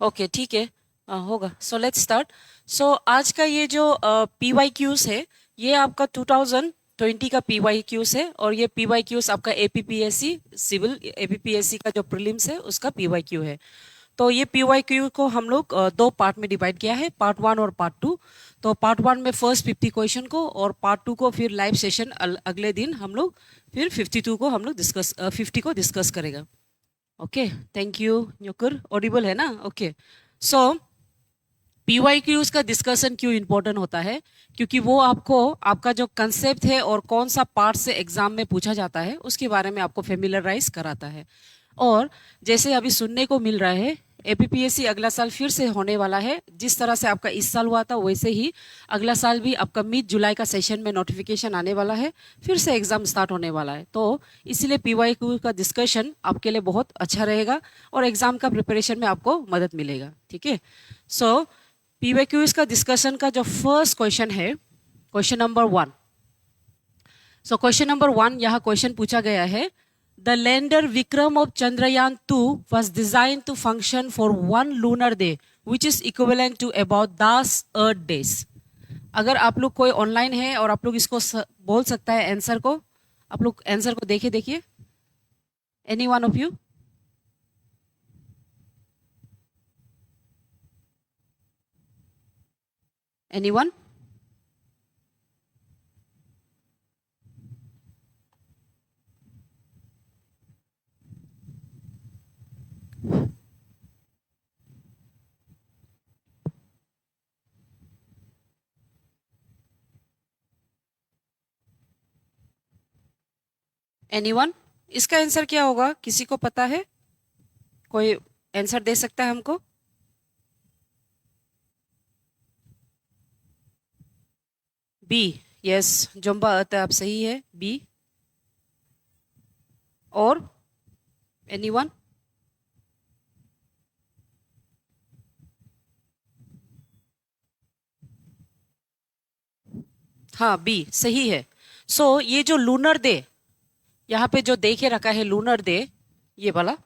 Okay, ठीक है। होगा। So let's start. सो आज का ये जो PYQs है, ये आपका 2020 का PYQs है, और ये PYQs आपका APPSC सिविल APPSC का जो प्रीलिम्स है उसका PYQ है। तो ये PYQ को हम लोग दो पार्ट में डिवाइड किया है, पार्ट 1 और पार्ट 2। तो पार्ट 1 में फर्स्ट 50 क्वेश्चन को, और पार्ट 2 को फिर लाइव सेशन अगले दिन हम लोग फिर 52 को हम लोग 50 को डिस्कस करेगा। ओके, थैंक यू न्योकुर। ऑडिबल है ना? ओके। सो PYQs का डिस्कशन क्यों इंपॉर्टेंट होता है? क्योंकि वो आपको आपका जो कंसेप्ट है और कौन सा पार्ट से एग्जाम में पूछा जाता है उसके बारे में आपको फेमिलराइज कराता है। और जैसे अभी सुनने को मिल रहा है, APPSC अगला साल फिर से होने वाला है। जिस तरह से आपका इस साल हुआ था वैसे ही अगला साल भी आपका मिड जुलाई का सेशन में नोटिफिकेशन आने वाला है, फिर से एग्जाम स्टार्ट होने वाला है। तो इसीलिए PYQ का डिस्कशन आपके लिए बहुत अच्छा रहेगा और एग्जाम का प्रिपरेशन में आपको मदद मिलेगा। ठीक है। सो PYQs का डिस्कशन का जो फर्स्ट क्वेश्चन है, क्वेश्चन नंबर 1। सो क्वेश्चन नंबर 1 यहाँ क्वेश्चन पूछा गया है, the lander Vikram of Chandrayaan 2 was designed to function for one lunar day which is equivalent to about 10 earth days। अगर आप लोग कोई ऑनलाइन है और आप लोग इसको बोल सकता है आंसर को, आप लोग आंसर को देखिए। Any one of you? Any one? Anyone? इसका आंसर क्या होगा, किसी को पता है? कोई आंसर दे सकता है हमको? बी। यस, जुम्बा आप सही है, बी। और एनीवन? हाँ, बी सही है। सो ये जो लूनर डे यहाँ पे जो देखे रखा है, लूनर डे, ये वाला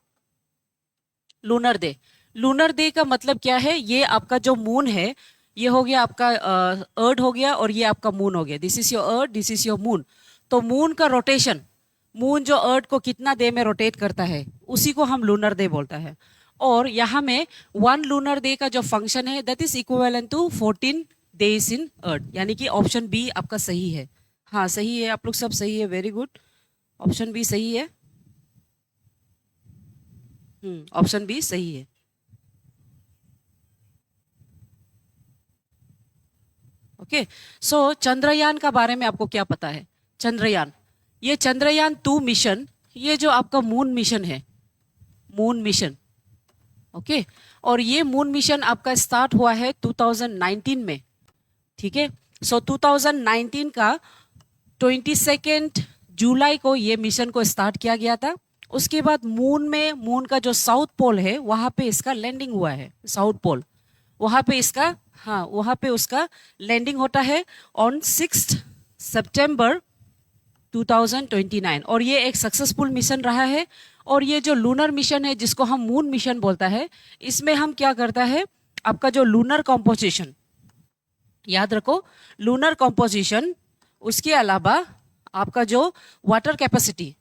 लूनर डे। लूनर डे का मतलब क्या है? ये आपका जो मून है, ये हो गया आपका अर्थ हो गया, और ये आपका मून हो गया। This is your earth, this is your moon. तो मून का रोटेशन, मून जो अर्थ को कितना डे में रोटेट करता है उसी को हम लूनर डे बोलता है। और यहाँ में वन लूनर डे का जो फंक्शन है that is equivalent to 14 days in Earth, यानी कि ऑप्शन बी आपका सही है। हाँ सही है, आप लोग सब सही है, वेरी गुड। ऑप्शन बी सही है। ऑप्शन बी सही है। ओके। सो चंद्रयान का बारे में आपको क्या पता है? चंद्रयान, ये चंद्रयान 2 मिशन, ये जो आपका मून मिशन है, मून मिशन। ओके। और ये मून मिशन आपका स्टार्ट हुआ है 2019 में। ठीक है। सो 2019 का 22 जुलाई को ये मिशन को स्टार्ट किया गया था। उसके बाद मून में, मून का जो साउथ पोल है वहां पे इसका लैंडिंग हुआ है, साउथ पोल वहां पे इसका, हाँ वहां पे उसका लैंडिंग होता है ऑन 6 सितंबर 2029। और ये एक सक्सेसफुल मिशन रहा है। और ये जो लूनर मिशन है जिसको हम मून मिशन बोलता है, इसमें हम क्या करता है, आपका जो लूनर कॉम्पोजिशन, याद रखो लूनर कॉम्पोजिशन, उसके अलावा आपका जो वाटर कैपेसिटी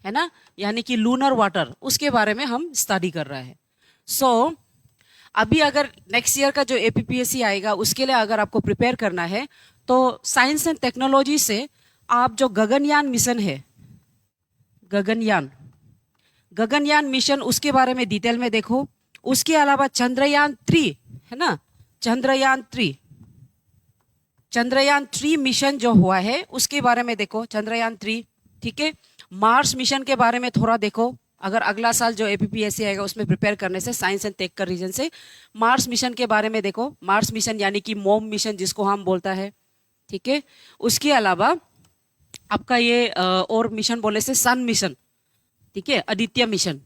है ना, यानी कि लूनर वाटर, उसके बारे में हम स्टडी कर रहे हैं। सो अभी अगर नेक्स्ट ईयर का जो APPSC आएगा उसके लिए अगर आपको प्रिपेयर करना है, तो साइंस एंड टेक्नोलॉजी से आप जो गगनयान मिशन है, गगनयान, गगनयान मिशन, उसके बारे में डिटेल में देखो। उसके अलावा चंद्रयान 3 है ना, चंद्रयान 3, चंद्रयान 3 मिशन जो हुआ है उसके बारे में देखो, चंद्रयान 3। ठीक है। मार्स मिशन के बारे में थोड़ा देखो, अगर अगला साल जो APPSC आएगा उसमें प्रिपेयर करने से, साइंस एंड टेक का रीजन से मार्स मिशन के बारे में देखो। मार्स मिशन यानी कि मोम मिशन जिसको हम बोलता है। ठीक है। उसके अलावा आपका ये और मिशन बोले से सन मिशन, ठीक है, Aditya mission,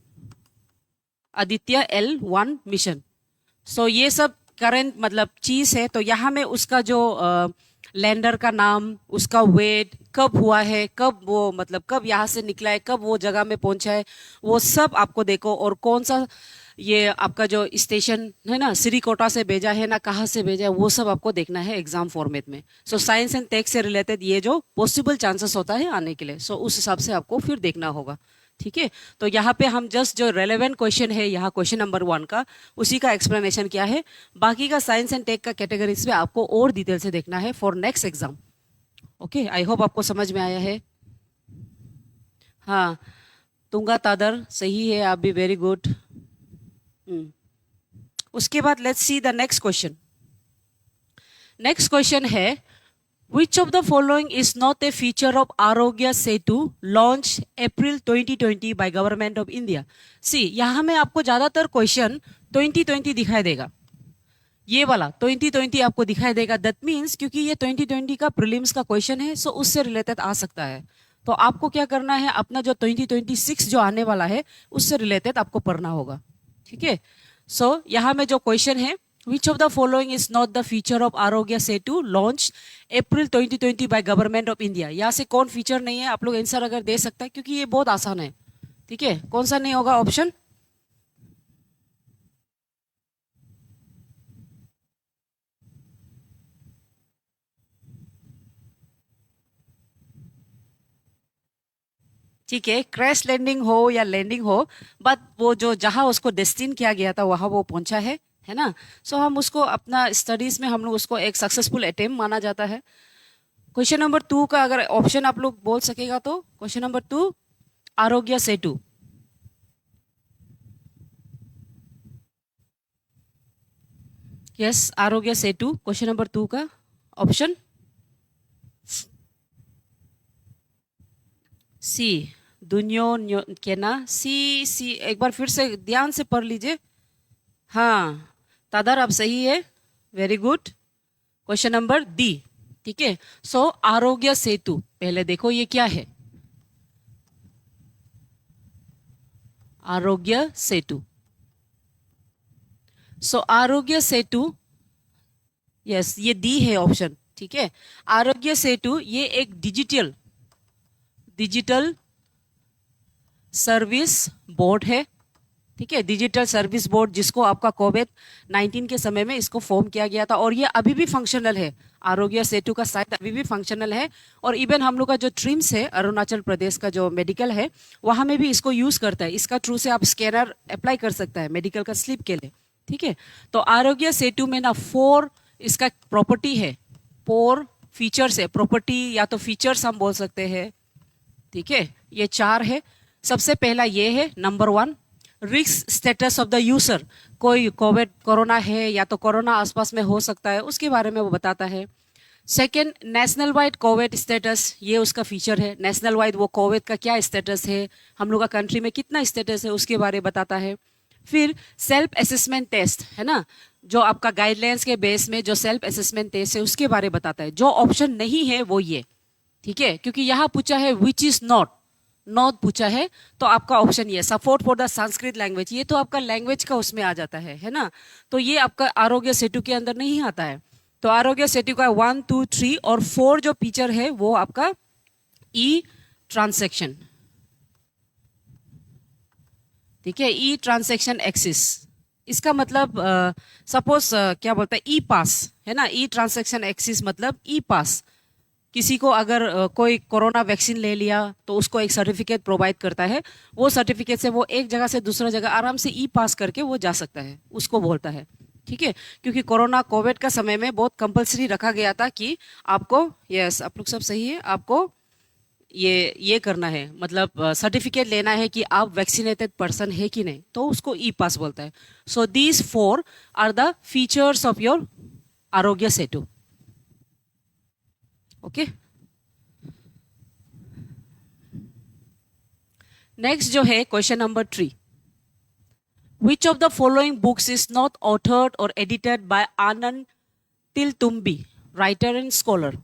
Aditya L1 mission. So ये सब करंट मतलब चीज है। तो यहाँ में उसका जो लैंडर का नाम, उसका वेट, कब हुआ है, कब वो मतलब कब यहाँ से निकला है, कब वो जगह में पहुंचा है, वो सब आपको देखो। और कौन सा ये आपका जो स्टेशन है ना, श्रीकोटा से भेजा है ना, कहाँ से भेजा है, वो सब आपको देखना है एग्जाम फॉर्मेट में। सो साइंस एंड टेक से रिलेटेड ये जो पॉसिबल चांसेस होता है आने के लिए, सो उस हिसाब से आपको फिर देखना होगा। ठीक है, तो यहाँ पे हम जस्ट जो रेलेवेंट क्वेश्चन है यहाँ क्वेश्चन नंबर 1 का, उसी का एक्सप्लेनेशन क्या है। बाकी का साइंस एंड टेक का कैटेगरीज में आपको और डिटेल से देखना है for next exam. Okay, I hope आपको समझ में आया है। हाँ, तुंगा तादर सही है, आप भी वेरी गुड। उसके बाद let's see the next question. Next question है, Which of the following is not a feature of Arogya Setu launched April 2020 by Government of India? See, यहाँ में आपको ज्यादातर क्वेश्चन 2020 दिखाई देगा, ये वाला 2020 आपको दिखाई देगा। दैट मीन्स क्योंकि ये 2020 का प्रीलिम्स का क्वेश्चन है, सो उससे रिलेटेड आ सकता है। तो आपको क्या करना है, अपना जो 2026 जो आने वाला है उससे रिलेटेड आपको पढ़ना होगा। ठीक है, सो यहाँ में जो क्वेश्चन है, Which of the following is not the feature of Arogya Setu launched April 2020 by Government of India? यहाँ से कौन फीचर नहीं है, आप लोग आंसर अगर दे सकते हैं क्योंकि ये बहुत आसान है। ठीक है, कौन सा नहीं होगा ऑप्शन? ठीक है, क्रैश लैंडिंग हो या लैंडिंग हो, बट वो जो जहां उसको डेस्टिन किया गया था वहां वो पहुंचा है ना। सो हम उसको अपना स्टडीज में हम लोग उसको एक सक्सेसफुल अटेम्प्ट माना जाता है। क्वेश्चन नंबर 2 का अगर ऑप्शन आप लोग बोल सकेगा तो question number 2 Aarogya Setu. Yes, Aarogya Setu question number 2 का ऑप्शन सी। दुनियो के ना, सी एक बार फिर से ध्यान से पढ़ लीजिए। हाँ, तादर आप सही है, very good. Question number D. ठीक है, सो आरोग्य सेतु पहले देखो ये क्या है। आरोग्य सेतु, सो आरोग्य सेतु, यस ये डी है ऑप्शन। ठीक है, आरोग्य सेतु ये एक डिजिटल सर्विस बोर्ड है। ठीक है, डिजिटल सर्विस बोर्ड जिसको आपका कोविड-19 के समय में इसको फॉर्म किया गया था, और ये अभी भी फंक्शनल है। आरोग्य सेतु का साइट अभी भी फंक्शनल है, और इवन हम लोग का जो ट्रिम्स है अरुणाचल प्रदेश का जो मेडिकल है वहां में भी इसको यूज करता है। इसका थ्रू से आप स्कैनर अप्लाई कर सकता है मेडिकल का स्लिप के लिए। ठीक है, तो आरोग्य सेतु में ना 4 इसका प्रॉपर्टी है, 4 फीचर्स है। प्रॉपर्टी या तो फीचर्स हम बोल सकते हैं। ठीक है, ये 4 है। सबसे पहला ये है number 1, risk status of the user. कोई कोविड कोरोना है या तो कोरोना आसपास में हो सकता है, उसके बारे में वो बताता है। Second, national wide Covid status, ये उसका फीचर है। नेशनल वाइड वो कोविड का क्या स्टेटस है, हम लोग का कंट्री में कितना स्टेटस है, उसके बारे में बताता है। फिर सेल्फ असेसमेंट टेस्ट है ना, जो आपका गाइडलाइंस के बेस में जो सेल्फ असेसमेंट टेस्ट है उसके बारे में बताता है। जो ऑप्शन नहीं है वो ये। ठीक है, क्योंकि यहाँ पूछा है विच इज नॉट पूछा है, तो आपका ऑप्शन ये support for the Sanskrit language, ये तो आपका लैंग्वेज का उसमें आ जाता है ना। तो ये आपका आरोग्य सेतु के अंदर नहीं आता है। तो आरोग्य सेतु का 1, 2, 3 और 4 जो फीचर है वो आपका ई ट्रांसैक्शन। ठीक है, ई ट्रांसैक्शन एक्सिस, इसका मतलब सपोज क्या बोलता है, ई पास है ना। ई ट्रांसैक्शन एक्सिस मतलब ई पास। किसी को अगर कोई कोरोना वैक्सीन ले लिया तो उसको एक सर्टिफिकेट प्रोवाइड करता है, वो सर्टिफिकेट से वो एक जगह से दूसरा जगह आराम से ई पास करके वो जा सकता है, उसको बोलता है। ठीक है, क्योंकि कोरोना कोविड का समय में बहुत कंपलसरी रखा गया था कि आपको, यस आप लोग सब सही है, आपको ये करना है, मतलब सर्टिफिकेट लेना है कि आप वैक्सीनेटेड पर्सन है कि नहीं, तो उसको ई पास बोलता है। So these 4 are the features of your Arogya Setu. Okay, next जो है question number 3, which of the following books is not authored और edited by Anand Teltumbde, writer and scholar.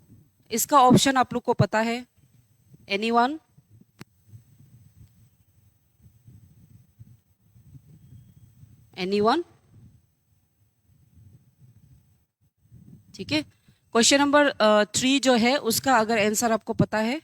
इसका ऑप्शन आप लोग को पता है, एनीवन? ठीक है, क्वेश्चन नंबर 3 जो है उसका अगर आंसर आपको पता है,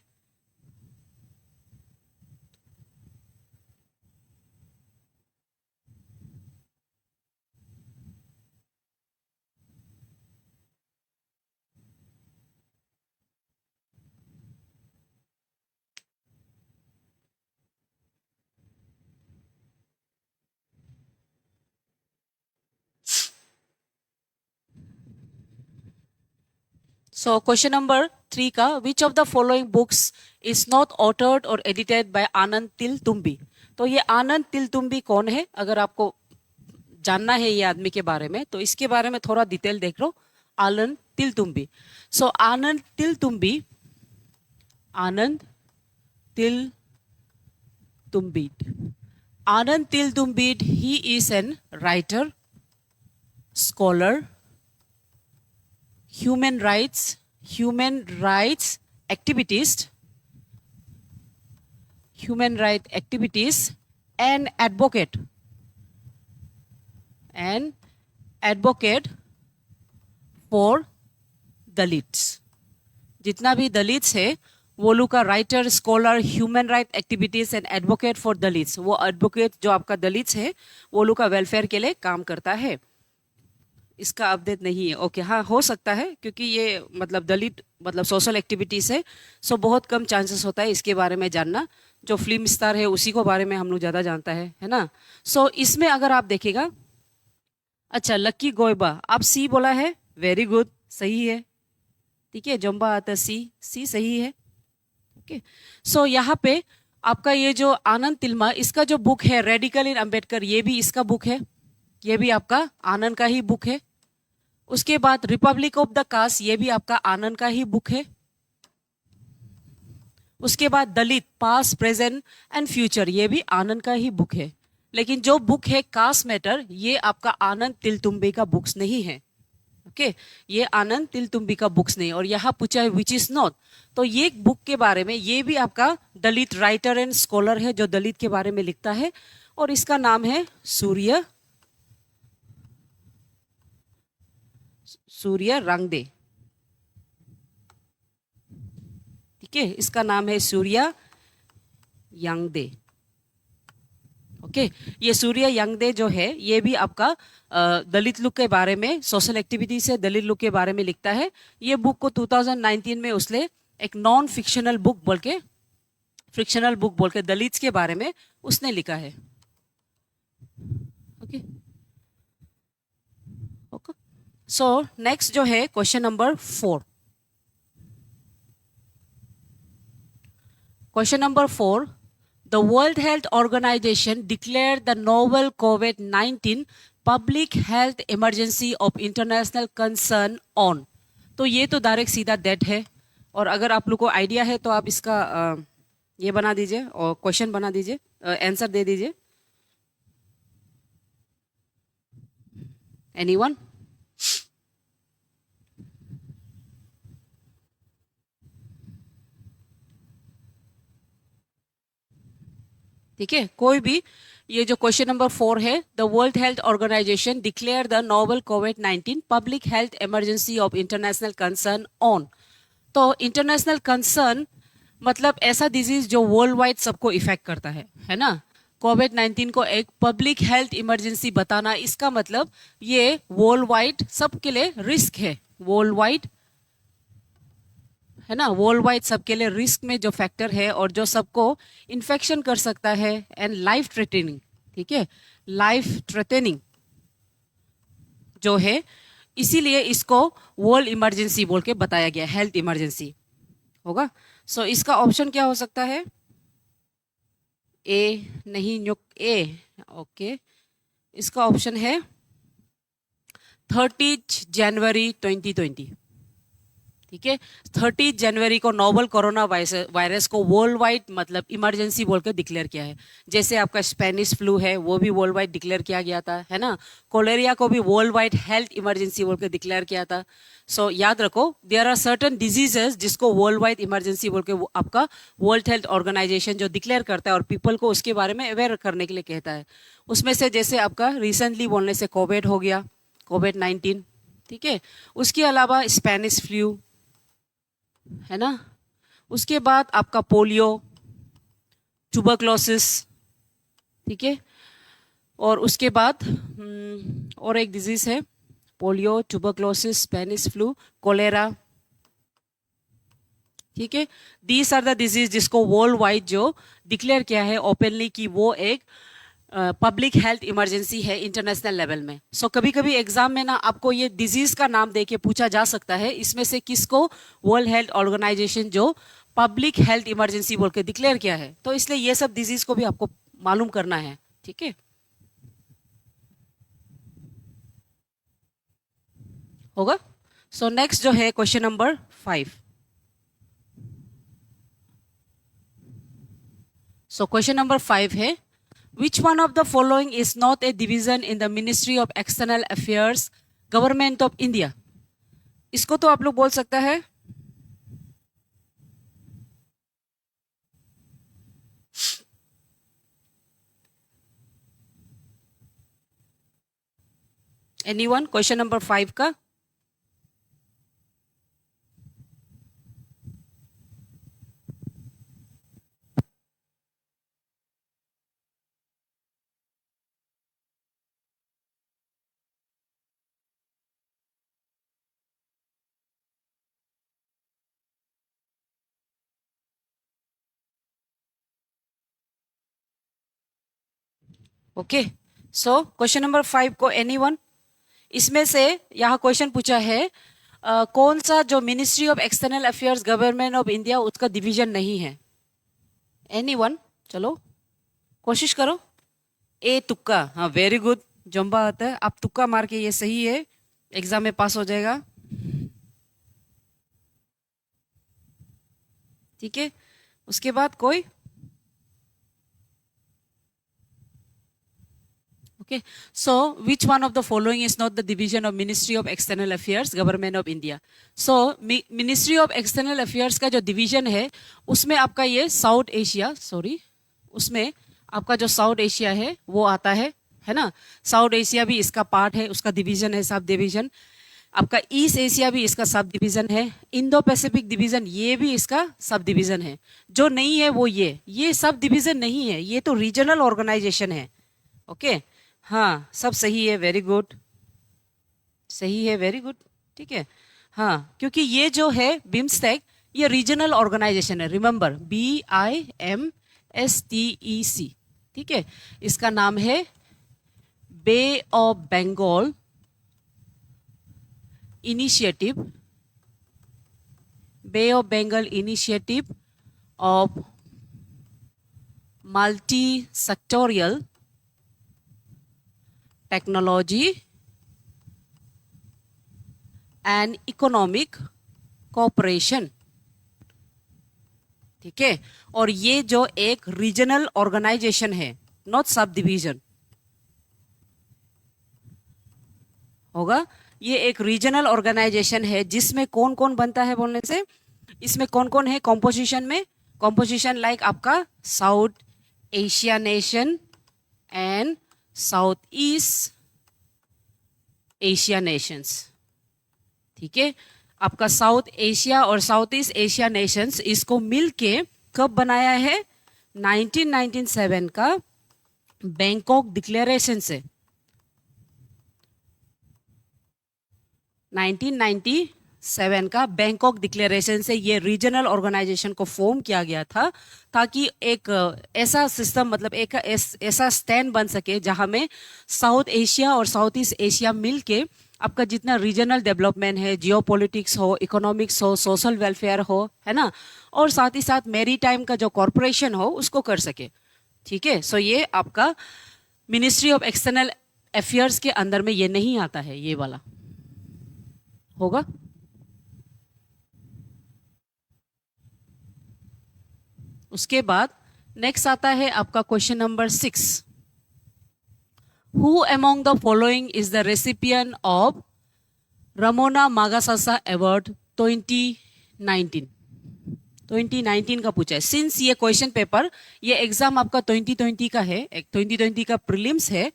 सो क्वेश्चन नंबर 3 का, विच of the following books is not authored और एडिटेड बाय आनंद तिलतुम्बी। तो ये आनंद तिलतुम्बी कौन है, अगर आपको जानना है ये आदमी के बारे में तो इसके बारे में थोड़ा डिटेल देख लो। आनंद तिलतुम्बी। सो आनंद तिलतुम्बी, आनंद तिलतुम्बी, आनंद तिलतुम्बी, he is an writer, scholar, human rights activist, and advocate for Dalits. जितना भी दलित्स है वो लोग का writer, scholar, human right activities and advocate for Dalits. वो एडवोकेट जो आपका दलित्स है वो लोग का वेलफेयर के लिए काम करता है। इसका अपडेट नहीं है, ओके। हाँ, हो सकता है क्योंकि ये मतलब दलित मतलब सोशल एक्टिविटीज है, सो बहुत कम चांसेस होता है इसके बारे में जानना। जो फिल्म स्टार है उसी को बारे में हम लोग ज़्यादा जानता है ना। सो इसमें अगर आप देखेगा, अच्छा लक्की गोयबा, आप सी बोला है, वेरी गुड, सही है। ठीक है, जम्बा आता सी सही है। ओके, सो यहाँ पे आपका ये जो आनंद तिल्मा, इसका जो बुक है रेडिकल इन अंबेडकर, ये भी इसका बुक है, ये भी आपका आनंद का ही बुक है। उसके बाद रिपब्लिक ऑफ द कास्ट, ये भी आपका आनंद का ही बुक है। उसके बाद दलित पास्ट, प्रेजेंट एंड फ्यूचर, ये भी आनंद का ही बुक है। लेकिन जो बुक है कास्ट मैटर, ये आपका आनंद तिलतुम्बी का बुक्स नहीं है। ओके, ये आनंद तिलतुम्बी का बुक्स नहीं। और यहाँ पूछा है विच इज नॉट, तो ये बुक के बारे में, ये भी आपका दलित राइटर एंड स्कॉलर है जो दलित के बारे में लिखता है, और इसका नाम है सूर्य रंगदे। ठीक है, इसका नाम है सूर्य यांगदे। ओके, ये सूर्य यांगदे जो है ये भी आपका दलित लोग के बारे में, सोशल एक्टिविटी से दलित लोग के बारे में लिखता है। ये बुक को 2019 में उसने एक नॉन फिक्शनल बुक बोल के दलित के बारे में उसने लिखा है। ओके ओके, सो नेक्स्ट जो है question number 4। Question number 4, the World Health Organization declared the novel COVID-19 public health emergency of international concern on। तो ये तो डायरेक्ट सीधा डेट है, और अगर आप लोग को आइडिया है तो आप इसका ये बना दीजिए और क्वेश्चन बना दीजिए, आंसर दे दीजिए। एनीवन? ठीक है, कोई भी। ये जो क्वेश्चन नंबर 4 है, the world health organisation declare the novel कोविड-19 public health emergency of international concern on. तो इंटरनेशनल कंसर्न मतलब ऐसा डिजीज जो वर्ल्ड वाइड सबको इफेक्ट करता है ना। कोविड-19 को एक पब्लिक हेल्थ इमरजेंसी बताना, इसका मतलब ये वर्ल्ड वाइड सबके लिए रिस्क है, वर्ल्ड वाइड है ना, वर्ल्ड वाइड सबके लिए रिस्क में जो फैक्टर है और जो सबको इन्फेक्शन कर सकता है एंड लाइफ थ्रेटनिंग। ठीक है, लाइफ थ्रेटनिंग जो है, इसीलिए इसको वर्ल्ड इमरजेंसी बोल के बताया गया, हेल्थ इमरजेंसी होगा। सो इसका ऑप्शन क्या हो सकता है? ए नहीं, ए ओके, इसका ऑप्शन है 30 जनवरी 2020। ठीक है, 30 जनवरी को नोवल कोरोना वायरस को वर्ल्ड वाइड मतलब इमरजेंसी बोल के डिक्लेयर किया है। जैसे आपका स्पेनिश फ्लू है वो भी वर्ल्ड वाइड डिक्लेयर किया गया था, है ना। कोलेरिया को भी वर्ल्ड वाइड हेल्थ इमरजेंसी बोल के डिक्लेयर किया था। सो याद रखो, देयर आर सर्टन डिजीजेस जिसको वर्ल्ड वाइड इमरजेंसी बोल के आपका वर्ल्ड हेल्थ ऑर्गेनाइजेशन जो डिक्लेयर करता है और पीपल को उसके बारे में अवेयर करने के लिए कहता है। उसमें से जैसे आपका रिसेंटली बोलने से कोविड हो गया, कोविड-19। ठीक है, उसके अलावा स्पेनिश फ्लू है ना, उसके बाद आपका पोलियो, ट्यूबरक्लोसिस। ठीक है, और उसके बाद और एक डिजीज है, polio, tuberculosis, Spanish flu, cholera. ठीक है, दीज आर द डिजीज जिसको वर्ल्ड वाइड जो डिक्लेयर किया है ओपनली कि वो एक पब्लिक हेल्थ इमरजेंसी है इंटरनेशनल लेवल में। सो कभी कभी एग्जाम में ना आपको ये डिजीज का नाम दे के पूछा जा सकता है, इसमें से किसको वर्ल्ड हेल्थ ऑर्गेनाइजेशन जो पब्लिक हेल्थ इमरजेंसी बोल के डिक्लेयर किया है, तो इसलिए ये सब डिजीज को भी आपको मालूम करना है। ठीक है, होगा। सो नेक्स्ट जो है क्वेश्चन नंबर 5। सो क्वेश्चन नंबर 5 है, विच one of the following is not A division in the ministry of external affairs government of India. इसको तो आप लोग बोल सकता है एनीवन, क्वेश्चन नंबर 5 का। ओके, सो क्वेश्चन नंबर 5 को एनीवन, इसमें से यहाँ क्वेश्चन पूछा है कौन सा जो ministry of external affairs government of India उसका डिवीजन नहीं है। एनीवन, चलो कोशिश करो। ए तुक्का, हाँ वेरी गुड, जम्बा आता है, आप तुक्का मार के ये सही है, एग्जाम में पास हो जाएगा। ठीक है, उसके बाद कोई। Okay, so which one of the following is not the division of Ministry of External Affairs, Government of India? So Ministry of External Affairs का जो division है उसमें आपका ये साउथ एशिया, सॉरी, उसमें आपका जो साउथ एशिया है वो आता है ना। साउथ एशिया भी इसका पार्ट है, उसका डिवीजन है, सब डिवीजन। आपका ईस्ट एशिया भी इसका सब डिवीजन है। इंडो पैसिफिक डिवीजन ये भी इसका सब डिवीजन है। जो नहीं है वो ये सब डिवीजन नहीं है, ये तो रीजनल ऑर्गेनाइजेशन है। ओके, हाँ सब सही है, वेरी गुड, सही है, वेरी गुड। ठीक है, हाँ क्योंकि ये जो है बिम्स्टेक ये रीजनल ऑर्गेनाइजेशन है, रिमेंबर BIMSTEC। ठीक है, इसका नाम है bay of Bengal initiative, bay of Bengal initiative of multi sectoral technology and economic cooperation. ठीक है, और ये जो एक रीजनल ऑर्गेनाइजेशन है, नॉट सब डिवीजन, होगा। ये एक रीजनल ऑर्गेनाइजेशन है जिसमें कौन कौन बनता है बोलने से, इसमें कौन कौन है कॉम्पोजिशन में, कॉम्पोजिशन लाइक आपका south Asia nation and south east Asia Nations. ठीक है, आपका साउथ एशिया और साउथ ईस्ट एशिया नेशंस इसको मिलके कब बनाया है, 1997 का बैंकॉक डिक्लेरेशन से। 1997 का बैंकॉक डिक्लेरेशन से ये रीजनल ऑर्गेनाइजेशन को फॉर्म किया गया था, ताकि एक ऐसा सिस्टम, मतलब एक ऐसा स्टैंड बन सके जहां में साउथ एशिया और साउथ ईस्ट एशिया मिलके आपका जितना रीजनल डेवलपमेंट है, जियोपॉलिटिक्स हो, इकोनॉमिक्स हो, सोशल वेलफेयर हो, है ना, और साथ ही साथ मेरी टाइम का जो कॉरपोरेशन हो उसको कर सके। ठीक है, सो ये आपका मिनिस्ट्री ऑफ एक्सटर्नल अफेयर्स के अंदर में ये नहीं आता है, ये वाला होगा। उसके बाद नेक्स्ट आता है आपका question number 6। Who among the following is the recipient of Ramon Magsaysay award 2019? 2019 का पूछा है। सिंस ये क्वेश्चन पेपर, ये एग्जाम आपका 2020 का है, 2020 का प्रीलिम्स है।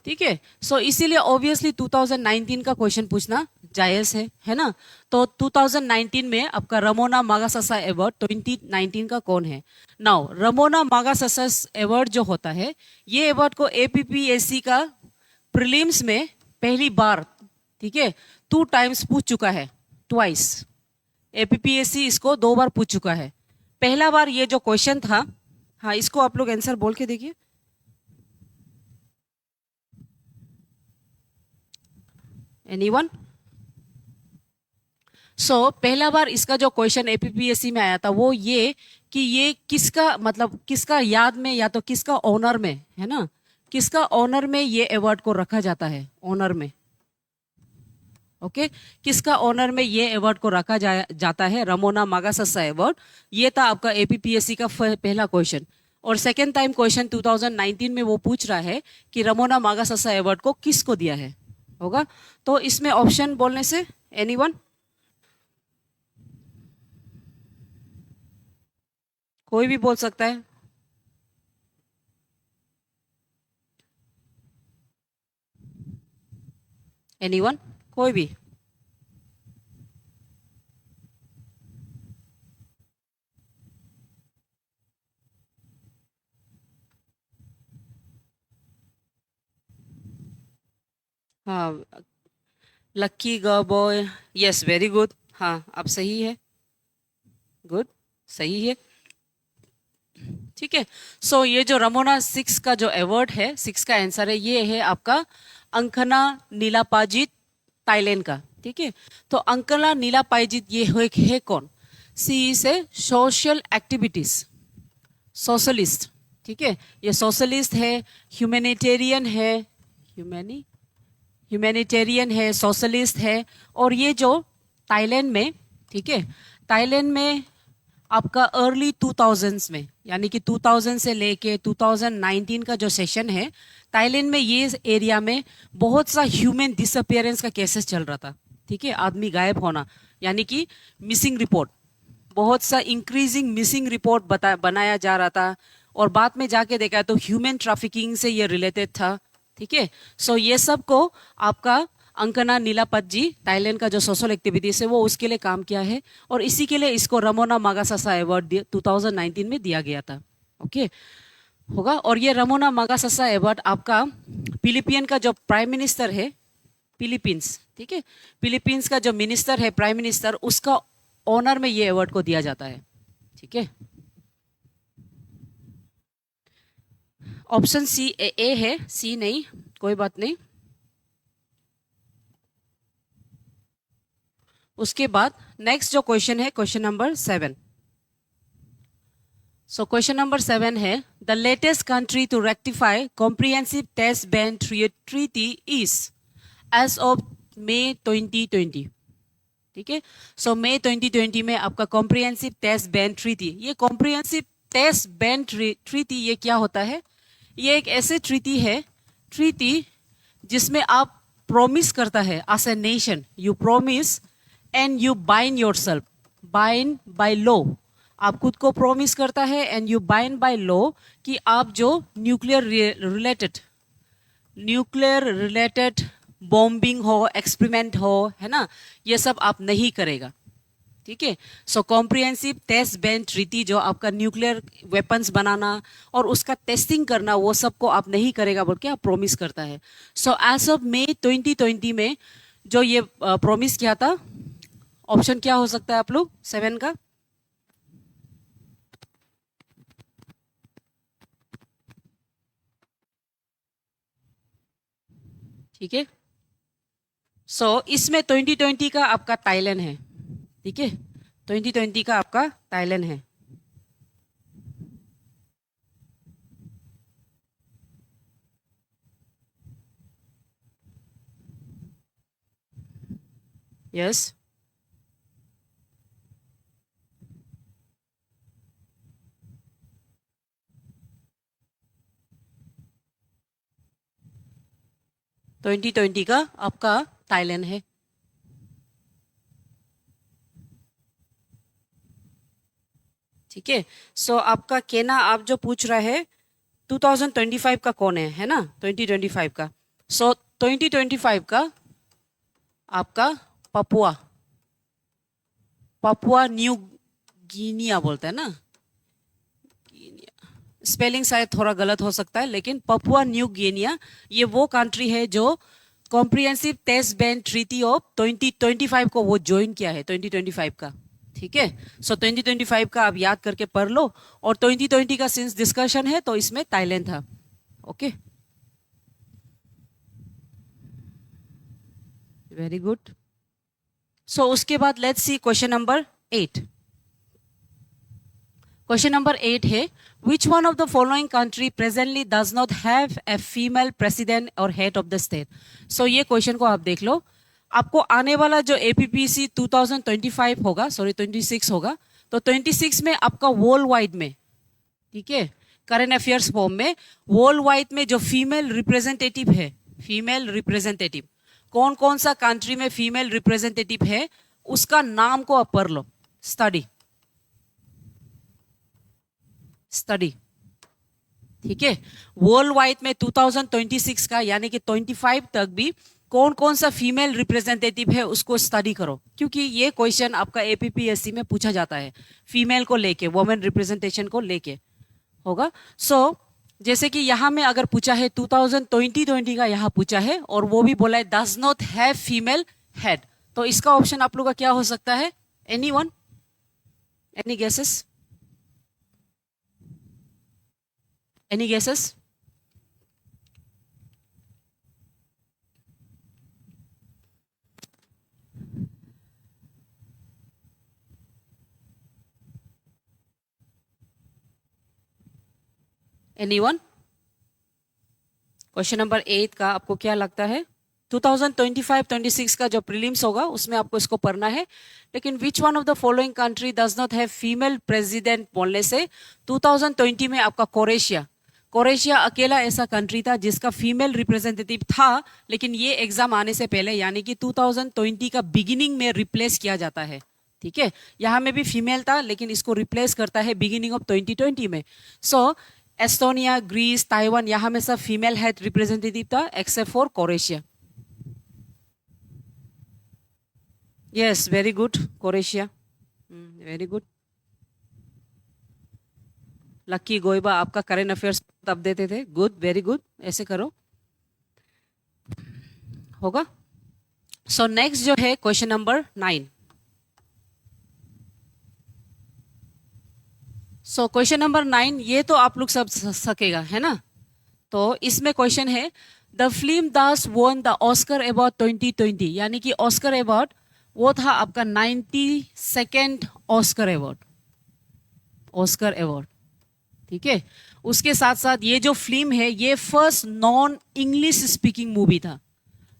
ठीक है, सो इसीलिए ऑब्वियसली 2019 का क्वेश्चन पूछना जायज है ना। तो 2019 में आपका रमोना मागासासा अवार्ड 2019 का कौन है? नाउ रमोना मागासासा अवार्ड जो होता है, ये अवार्ड को एपीपीएससी का प्रीलिम्स में पहली बार, ठीक है, 2 टाइम्स पूछ चुका है, ट्वाइस। एपीपीएससी इसको 2 बार पूछ चुका है। पहला बार ये जो क्वेश्चन था, हाँ इसको आप लोग आंसर बोल के देखिए। एनीवन? पहला बार इसका जो क्वेश्चन एपीपीएससी में आया था वो ये कि ये किसका मतलब किसका याद में या तो किसका ऑनर में, है ना, किसका ऑनर में ये अवार्ड को रखा जाता है, ऑनर में। ओके, किसका ऑनर में ये अवार्ड को रखा जाता है, रमोना मागासासा अवार्ड। ये था आपका एपीपीएससी का पहला क्वेश्चन। और सेकेंड टाइम क्वेश्चन 2019 में वो पूछ रहा है कि रमोना मागासासा अवार्ड को किसको दिया है, होगा। तो इसमें ऑप्शन बोलने से एनीवन? कोई भी बोल सकता है। एनीवन? कोई भी? हाँ, lucky girl boy, yes, very good. हाँ, अब सही है, गुड, सही है। ठीक है। ये जो रमोना 6 का जो अवार्ड है, 6 का आंसर है, ये है आपका अंकना नीलापाजित, थाईलैंड का। ठीक है। तो अंकना नीलापाजित ये है कौन? She is a social activities, socialist. ठीक है, ये सोशलिस्ट है, ह्यूमैनिटेरियन है, ह्यूमैनिटेरियन है, सोशलिस्ट है। और ये जो थाईलैंड में, ठीक है, थाईलैंड में आपका अर्ली 2000s में, यानी कि 2000 से लेके 2019 का जो सेशन है, थाईलैंड में ये एरिया में बहुत सा ह्यूमन डिसअपियरेंस का केसेस चल रहा था। ठीक है, आदमी गायब होना, यानी कि मिसिंग रिपोर्ट, बहुत सा इंक्रीजिंग मिसिंग रिपोर्ट बनाया जा रहा था। और बाद में जाके देखा तो ह्यूमन ट्रैफिकिंग से ये रिलेटेड था। ठीक है, ये सब को आपका अंकना नीलापत जी, थाईलैंड का जो सोशल एक्टिविटीज है वो उसके लिए काम किया है। और इसी के लिए इसको रमोना मागासासा अवार्ड 2019 में दिया गया था। ओके, होगा। और ये रमोना मागासासा अवार्ड आपका फिलीपीन का जो प्राइम मिनिस्टर है, फिलीपींस, ठीक है, फिलीपींस का जो मिनिस्टर है, प्राइम मिनिस्टर, उसका ऑनर में ये अवार्ड को दिया जाता है। ठीक है, ऑप्शन सी ए है, सी नहीं, कोई बात नहीं। उसके बाद नेक्स्ट जो क्वेश्चन है, क्वेश्चन नंबर 7। क्वेश्चन नंबर 7 है, the latest country to rectify comprehensive test ban treaty is as of May 2020। ठीक है, मई 2020 में आपका कॉम्प्रिहेंसिव टेस्ट बैन ट्रीटी, ये कॉम्प्रिहेंसिव टेस्ट बैन ट्रीटी ये क्या होता है? ये एक ऐसे ट्रीटी है, ट्रीटी जिसमें आप प्रॉमिस करता है as a nation, you promise and you bind yourself, bind by law, आप खुद को प्रॉमिस करता है and you bind by law कि आप जो न्यूक्लियर रिलेटेड बॉम्बिंग हो, एक्सपेरिमेंट हो, है ना, ये सब आप नहीं करेगा। ठीक है, कॉम्प्रिहेंसिव टेस्ट बैन ट्रीटी जो आपका न्यूक्लियर वेपन्स बनाना और उसका टेस्टिंग करना, वो सब को आप नहीं करेगा बोल के आप प्रॉमिस करता है। एज ऑफ मई 2020 में जो ये प्रॉमिस किया था, ऑप्शन क्या हो सकता है आप लोग 7 का? ठीक है, इसमें 2020 का आपका थाईलैंड है। ठीक है, 2020 का आपका थाईलैंड है। यस, तो 2020 का आपका थाईलैंड है। ठीक है, आपका कहना, आप जो पूछ रहा है 2025 का कौन है ना, 2025 का। 2025 का आपका पपुआ, पपुआ न्यू गिनिया बोलते हैं ना, स्पेलिंग शायद थोड़ा गलत हो सकता है, लेकिन पपुआ न्यू गिनिया ये वो कंट्री है जो comprehensive test ban treaty of 2025 को वो ज्वाइन किया है, 2025 का। ठीक है, 2025 का आप याद करके पढ़ लो। और 2020 का सिंस डिस्कशन है तो इसमें थाईलैंड था। Okay, very good. सो उसके बाद let's see question number 8. Question number 8 है, विच one of the following country presently does not have a female president और हेड ऑफ द स्टेट. सो ये क्वेश्चन को आप देख लो. आपको आने वाला जो एपीपीसी 2025 होगा, सॉरी 26 होगा, तो 26 में आपका वर्ल्ड वाइड में, ठीक है, करंट अफेयर्स फॉर्म में वर्ल्ड वाइड में जो फीमेल रिप्रेजेंटेटिव है, फीमेल रिप्रेजेंटेटिव कौन कौन सा कंट्री में फीमेल रिप्रेजेंटेटिव है, उसका नाम को आप पढ़ लो. स्टडी, स्टडी, ठीक है. वर्ल्ड वाइड में 2026 का यानी कि 25 तक भी कौन कौन सा फीमेल रिप्रेजेंटेटिव है उसको स्टडी करो, क्योंकि ये क्वेश्चन आपका एपीपीएससी में पूछा जाता है फीमेल को लेके, वुमेन रिप्रेजेंटेशन को लेके होगा. सो जैसे कि यहां में अगर पूछा है 2020 का यहां पूछा है और वो भी बोला है does not have female head, तो इसका ऑप्शन आप लोग का क्या हो सकता है? Anyone, any guesses, any guesses? Anyone? Question number 8 का आपको क्या लगता है? 2025-26 का जो प्रीलिम्स होगा उसमें आपको इसको पढ़ना है. लेकिन विच one of the following country does not have female president बोलने से 2020 में आपका कोरेशिया, कोरेशिया अकेला ऐसा कंट्री था जिसका फीमेल रिप्रेजेंटेटिव था, लेकिन ये एग्जाम आने से पहले यानी कि 2020 का बिगिनिंग में रिप्लेस किया जाता है. ठीक है, यहां में भी फीमेल था लेकिन इसको रिप्लेस करता है बिगिनिंग ऑफ 2020 में. सो एस्टोनिया, ग्रीस, ताइवान, यहां में सब फीमेल हेड रिप्रेजेंटेटिव था except for Croatia. Yes, very good, Croatia, very good. Lucky गोइबा आपका करंट अफेयर्स तब देते थे. गुड, वेरी गुड, ऐसे करो, होगा. सो नेक्स्ट जो है क्वेश्चन नंबर 9. सो क्वेश्चन नंबर 9 ये तो आप लोग सब सकेगा है ना. तो इसमें क्वेश्चन है, the film Das won the Oscar award 2020, यानी कि ऑस्कर अवार्ड वो था आपका 92nd Oscar award, Oscar award. ठीक है, उसके साथ साथ ये जो फिल्म है ये first non English speaking movie था,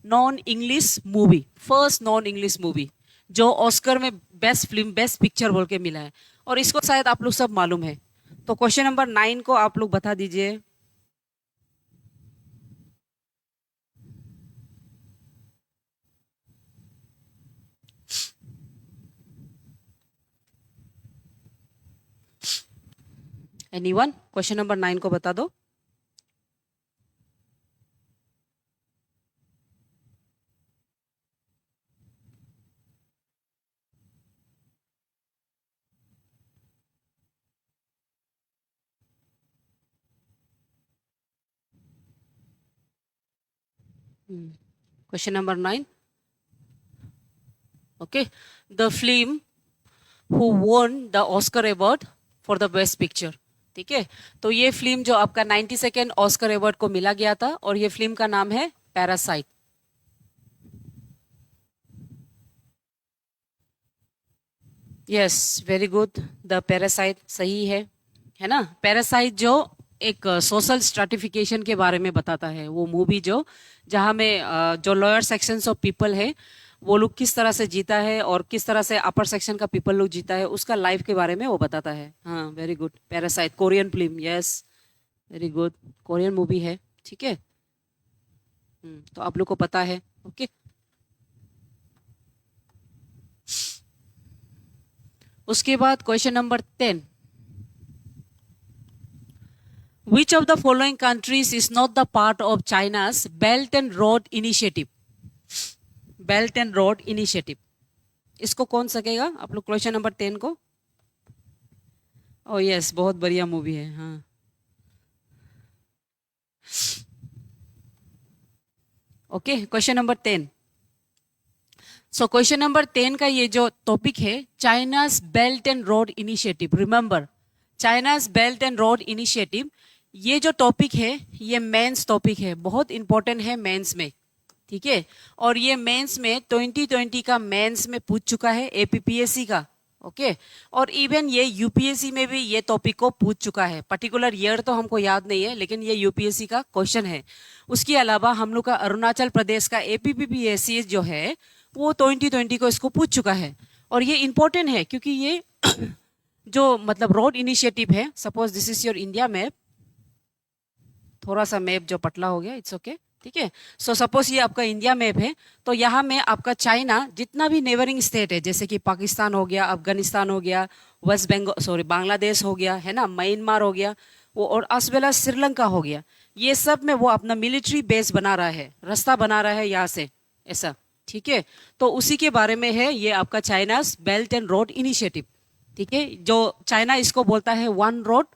non English movie, first non English movie जो ऑस्कर में बेस्ट फिल्म, बेस्ट पिक्चर बोल के मिला है. और इसको शायद आप लोग सब मालूम है. तो क्वेश्चन नंबर 9 को आप लोग बता दीजिए. एनीवन? क्वेश्चन नंबर 9 को बता दो. Question number 9. Okay, the film who won the Oscar award for the best picture. ठीक है, तो ये फिल्म जो आपका 92nd ऑस्कर अवार्ड को मिला गया था और ये फिल्म का नाम है parasite. Yes, very good, the parasite सही है ना. पैरासाइट जो एक सोशल स्ट्रैटिफिकेशन के बारे में बताता है, वो मूवी जो जहां में जो लोअर सेक्शंस ऑफ पीपल है वो लोग किस तरह से जीता है और किस तरह से अपर सेक्शन का पीपल लोग जीता है, उसका लाइफ के बारे में वो बताता है. हाँ, very good, parasite Korean film. Yes, very good, Korean movie है. ठीक है, तो आप लोग को पता है. ओके, उसके बाद question number 10. Which of the following countries is not the part of China's Belt and Road Initiative? Belt and Road Initiative. इसको कौन सकेगा आप लोग क्वेश्चन नंबर 10 को? ओह यस, बहुत बढ़िया मूवी है. हाँ, ओके, क्वेश्चन नंबर 10. सो क्वेश्चन नंबर 10 का ये जो टॉपिक है, China's belt and road initiative. Remember, China's belt and road initiative, ये जो टॉपिक है ये मेंस टॉपिक है, बहुत इंपॉर्टेंट है मेंस में. ठीक है। और ये मेंस में 2020 का मेंस में पूछ चुका है एपीपीएससी का। ओके। और इवन ये यूपीएससी में भी ये टॉपिक को पूछ चुका है। पर्टिकुलर ईयर तो हमको याद नहीं है, लेकिन ये यूपीएससी का क्वेश्चन है। उसके अलावा हम लोग का अरुणाचल प्रदेश का एपीपीएससी जो है वो 2020 को इसको पूछ चुका है। और ये इंपॉर्टेंट है क्योंकि ये जो मतलब रोड इनिशिएटिव है, suppose this is your India map, थोड़ा सा मैप जो पतला हो गया, इट्स ओके, ठीक है। सो सपोज ये आपका इंडिया मैप है, तो यहाँ में आपका चाइना जितना भी नेबरिंग स्टेट है, जैसे कि पाकिस्तान हो गया, अफगानिस्तान हो गया, वेस्ट बंगाल सॉरी बांग्लादेश हो गया, है ना, म्यांमार हो गया, वो और एज वेल एज श्रीलंका हो गया, ये सब में वो अपना मिलिट्री बेस बना रहा है, रास्ता बना रहा है यहाँ से, ऐसा, ठीक है। तो उसी के बारे में है ये आपका China's belt and road initiative, ठीक है। जो चाइना इसको बोलता है one road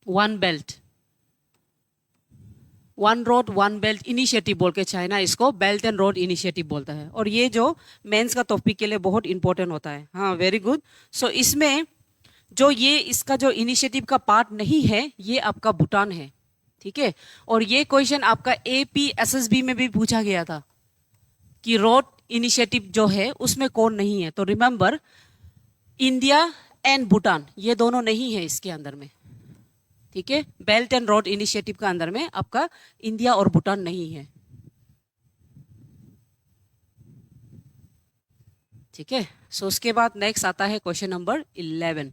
one belt, one road one belt initiative बोल के चाइना इसको बेल्ट एंड रोड इनिशिएटिव बोलता है। और ये जो मेंस का टॉपिक के लिए बहुत इंपॉर्टेंट होता है। हाँ, वेरी गुड। सो इसमें जो ये इसका जो इनिशिएटिव का पार्ट नहीं है, ये आपका भूटान है, ठीक है। और ये क्वेश्चन आपका एपीएसएसबी में भी पूछा गया था कि रोड इनिशिएटिव जो है उसमें कौन नहीं है। तो रिमेंबर, इंडिया एंड भूटान ये दोनों नहीं है इसके अंदर में, ठीक है। बेल्ट एंड रोड इनिशिएटिव का अंदर में आपका इंडिया और भूटान नहीं है, ठीक है। सो उसके बाद नेक्स्ट आता है question number 11।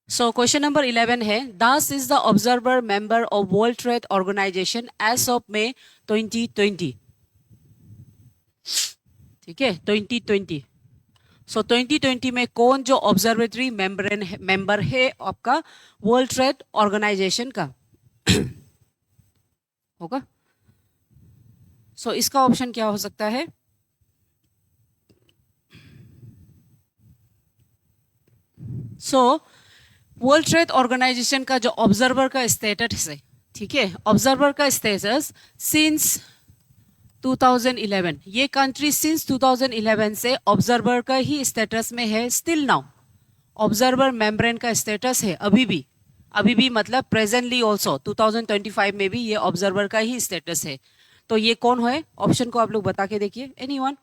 So question number 11 है, that's is the observer member of World Trade Organization as of May 2020, ठीक है, 2020। सो 2020 में कौन जो ऑब्जर्वेटरी मेंबर है आपका वर्ल्ड ट्रेड ऑर्गेनाइजेशन का होगा। सो इसका ऑप्शन क्या हो सकता है? सो वर्ल्ड ट्रेड ऑर्गेनाइजेशन का जो ऑब्जर्वर का स्टेटस है, ठीक है, ऑब्जर्वर का स्टेटस सिंस 2011, ये कंट्री सिंस 2011 से ऑब्जर्वर का ही स्टेटस में है। स्टिल नाउ ऑब्जर्वर मेंब्रेन का स्टेटस है अभी भी मतलब प्रेजेंटली ऑल्सो 2025 में भी ये ऑब्जर्वर का ही स्टेटस है। तो ये कौन है? ऑप्शन को आप लोग बता के देखिए, एनीवन।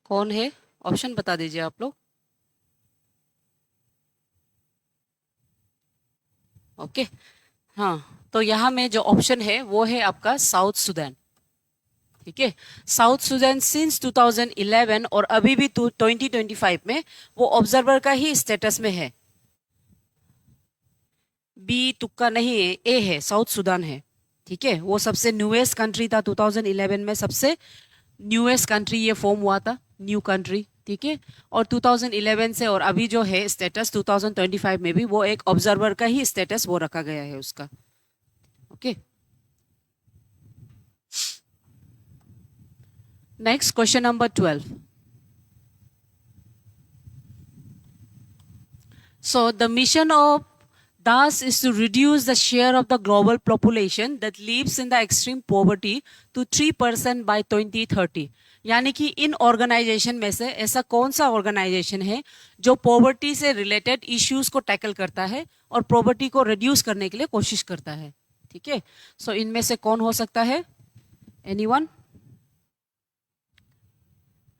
कौन है? ऑप्शन बता दीजिए आप लोग। ओके, हाँ, तो यहाँ में जो ऑप्शन है वो है आपका साउथ सुडान, ठीक है। साउथ सुडान सिंस 2011 और अभी भी 2025 में वो ऑब्जर्वर का ही स्टेटस में है। बी तुक्का नहीं है, ए है, साउथ सुडान है, ठीक है। वो सबसे न्यूएस्ट कंट्री था, 2011 में सबसे न्यूएस्ट कंट्री ये फॉर्म हुआ था, न्यू कंट्री, ठीक है। और 2011 से और अभी जो है स्टेटस 2025 में भी वो एक ऑब्जर्वर का ही स्टेटस वो रखा गया है उसका, okay. Next question number 12। So the mission of DAS is to reduce the share of the global population that lives in the extreme poverty to 3% by 2030। यानी कि इन ऑर्गेनाइजेशन में से ऐसा कौन सा ऑर्गेनाइजेशन है जो पॉवर्टी से रिलेटेड इश्यूज को टैकल करता है और पॉवर्टी को रिड्यूस करने के लिए कोशिश करता है, ठीक है। सो इनमें से कौन हो सकता है? एनीवन?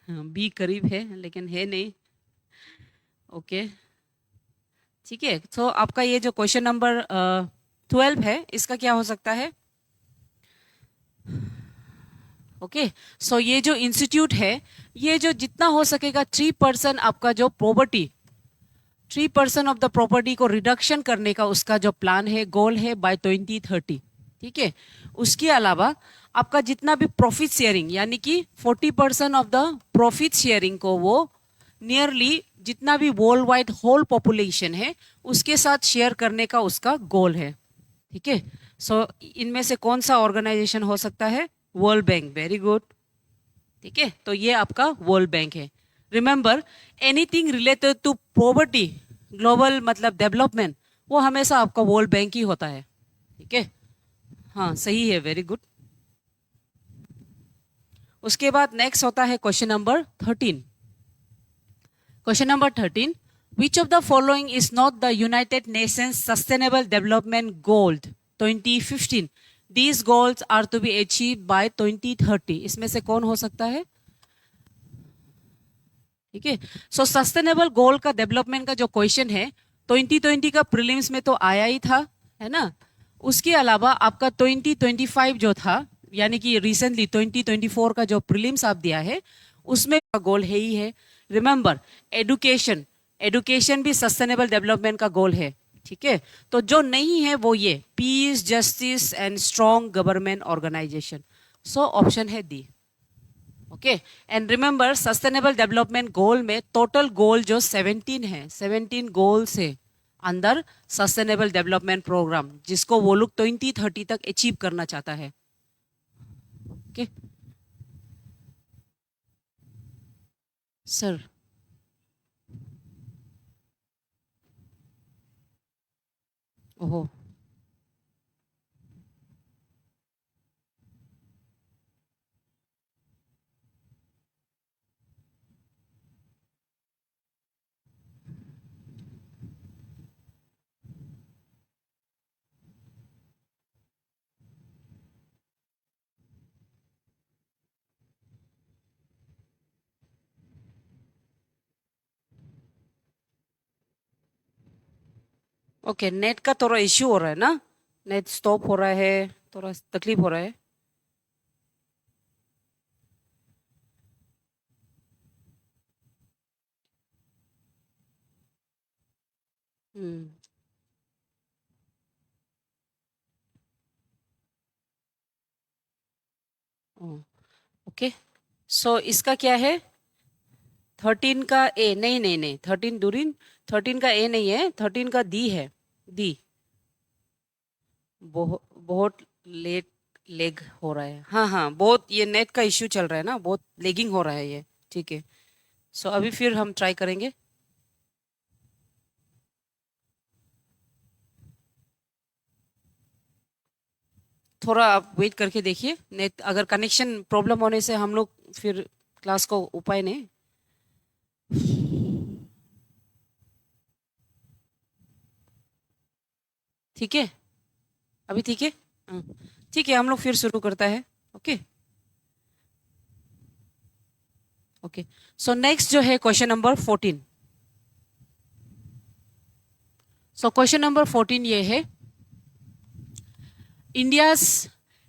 हाँ, बी करीब है लेकिन है नहीं, ओके, ठीक है। तो आपका ये जो क्वेश्चन नंबर 12 है इसका क्या हो सकता है? ओके, सो ये जो इंस्टीट्यूट है ये जो जितना हो सकेगा 3% आपका जो प्रॉपर्टी 3% ऑफ द प्रॉपर्टी को रिडक्शन करने का उसका जो प्लान है, गोल है बाय 2030, ठीक है। उसके अलावा आपका जितना भी प्रॉफिट शेयरिंग यानी कि 40% ऑफ द प्रॉफिट शेयरिंग को वो नियरली जितना भी वर्ल्ड वाइड होल पॉपुलेशन है उसके साथ शेयर करने का उसका गोल है, ठीक है, सो इनमें से कौन सा ऑर्गेनाइजेशन हो सकता है? World Bank, very good. ठीक है, तो ये आपका वर्ल्ड बैंक है। Remember, anything related to poverty, global मतलब डेवलपमेंट, वो हमेशा आपका वर्ल्ड बैंक ही होता है। ठीक है, हाँ सही है, वेरी गुड। उसके बाद नेक्स्ट होता है question number 13। Question number 13, which of the following is not the United Nations sustainable development goal 2015? These goals are to be achieve by 2030। इसमें से कौन हो सकता है? ठीक है, सो सस्टेनेबल गोल का डेवलपमेंट का जो क्वेश्चन है 2020 का प्रीलिम्स में तो आया ही था, है ना। उसके अलावा आपका 2025 जो था, यानी कि रिसेंटली 2024 का जो प्रीलिम्स आप दिया है, उसमें गोल है ही है। रिमेंबर, एडुकेशन, एडुकेशन भी सस्टेनेबल डेवलपमेंट का गोल है। ठीक है, तो जो नहीं है वो ये peace, justice and strong government organization. So option है D. Okay, and remember, sustainable development goal में टोटल गोल जो 17 है, 17 गोल्स है अंदर सस्टेनेबल डेवलपमेंट प्रोग्राम, जिसको वो लोग 2030 तक अचीव करना चाहता है। ओके सर, ओहो, ओके, नेट का थोड़ा इश्यू हो रहा है ना, नेट स्टॉप हो रहा है, थोड़ा तकलीफ हो रहा है। हम्म, ओके, सो इसका क्या है? 13 का ए, नहीं नहीं नहीं, 13 दूरी, 13 का ए नहीं है, 13 का दी है, दी। बहुत लेट लेग हो रहा है, हाँ हाँ, बहुत ये नेट का इश्यू चल रहा है ना, बहुत लेगिंग हो रहा है ये। ठीक है, सो अभी फिर हम ट्राई करेंगे। थोड़ा आप वेट करके देखिए, नेट अगर कनेक्शन प्रॉब्लम होने से हम लोग फिर क्लास को उपाय नहीं। ठीक है, अभी ठीक है, हाँ, ठीक है, हम लोग फिर शुरू करता है। ओके ओके, सो नेक्स्ट जो है क्वेश्चन नंबर 14। सो क्वेश्चन नंबर 14 ये है, India's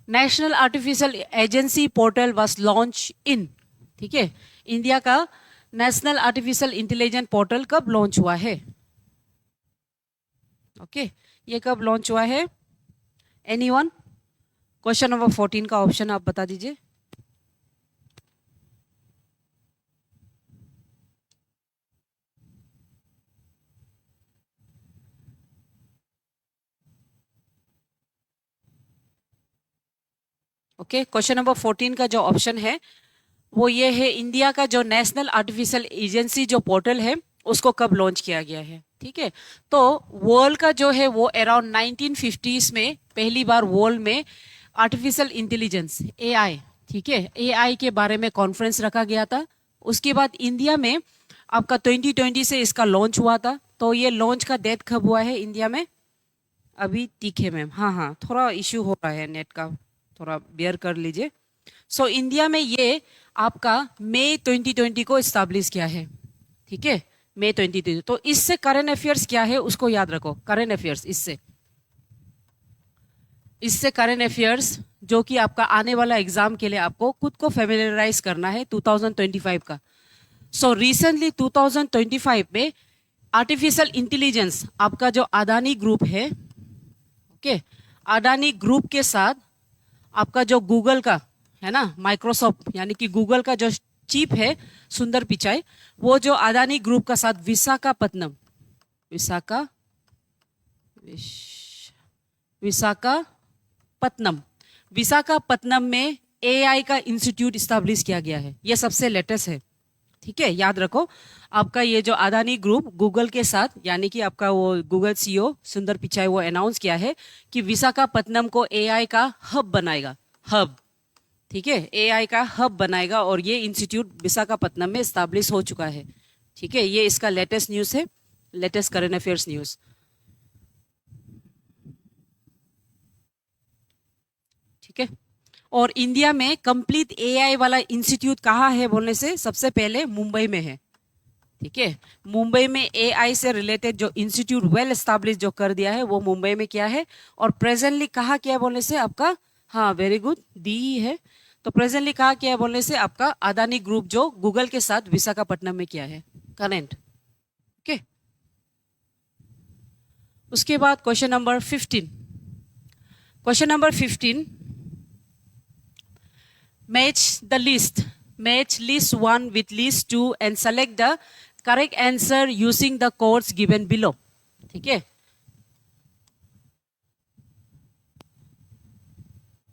national artificial agency portal was launch in. ठीक है, इंडिया का नेशनल आर्टिफिशियल इंटेलिजेंस पोर्टल कब लॉन्च हुआ है? ओके, ये कब लॉन्च हुआ है? एनीवन? क्वेश्चन नंबर 14 का ऑप्शन आप बता दीजिए। ओके, क्वेश्चन नंबर 14 का जो ऑप्शन है वो ये है, इंडिया का जो नेशनल आर्टिफिशियल एजेंसी जो पोर्टल है उसको कब लॉन्च किया गया है। ठीक है, तो वर्ल्ड का जो है वो अराउंड 1950s में पहली बार वर्ल्ड में आर्टिफिशियल इंटेलिजेंस, एआई, ठीक है, एआई के बारे में कॉन्फ्रेंस रखा गया था। उसके बाद इंडिया में आपका 2020 से इसका लॉन्च हुआ था। तो ये लॉन्च का डेट कब हुआ है इंडिया में? अभी तीखे मैम, हाँ हाँ, थोड़ा इश्यू हो रहा है नेट का, थोड़ा बेयर कर लीजिए। सो इंडिया में ये आपका मई 2020 को इस्टेब्लिश किया है। ठीक है, मई 2020। तो इससे करंट अफेयर्स क्या है उसको याद रखो, करंट अफेयर्स, इससे इससे करंट अफेयर्स जो कि आपका आने वाला एग्जाम के लिए आपको खुद को फेमिलियराइज करना है 2025 का। सो रिसेंटली 2025 में आर्टिफिशियल इंटेलिजेंस आपका जो अदानी ग्रुप है, ओके, अडानी ग्रुप के साथ आपका जो गूगल का है ना, माइक्रोसॉफ्ट यानी कि गूगल का जो चीफ है सुंदर पिचाई, वो जो अडानी ग्रुप का साथ विशाखापत्तनम, विशाखा विशाखापत्तनम। विशाखापत्तनम में एआई का इंस्टीट्यूट स्टैब्लिश किया गया है। ये सबसे लेटेस्ट है, ठीक है, याद रखो। आपका ये जो अदानी ग्रुप गूगल के साथ, यानी कि आपका वो गूगल सीईओ सुंदर पिचाई वो अनाउंस किया है कि विशाखापत्तनम को एआई का हब बनाएगा। हब, ठीक है, एआई का हब बनाएगा और ये इंस्टीट्यूट विशाखापत्तनम में स्टैब्लिश हो चुका है। ठीक है, ये इसका लेटेस्ट न्यूज़ है, लेटेस्ट करंट अफेयर्स न्यूज़। ठीक है, और इंडिया में कंप्लीट एआई वाला इंस्टीट्यूट कहाँ है बोलने से सबसे पहले मुंबई में है। ठीक है, मुंबई में एआई से रिलेटेड जो इंस्टीट्यूट वेल एस्टैब्लिश जो कर दिया है वो मुंबई में क्या है। और प्रेजेंटली कहाँ क्या है बोलने से आपका, हाँ वेरी गुड, डी है। तो प्रेजेंटली कहाँ क्या है बोलने से आपका अदानी ग्रुप जो गूगल के साथ विशाखापट्टनम में किया है करेंट। ओके, उसके बाद question number 15। Question number 15, match the list, match list 1 with list 2 and select the correct answer using the codes given below। ठीक है,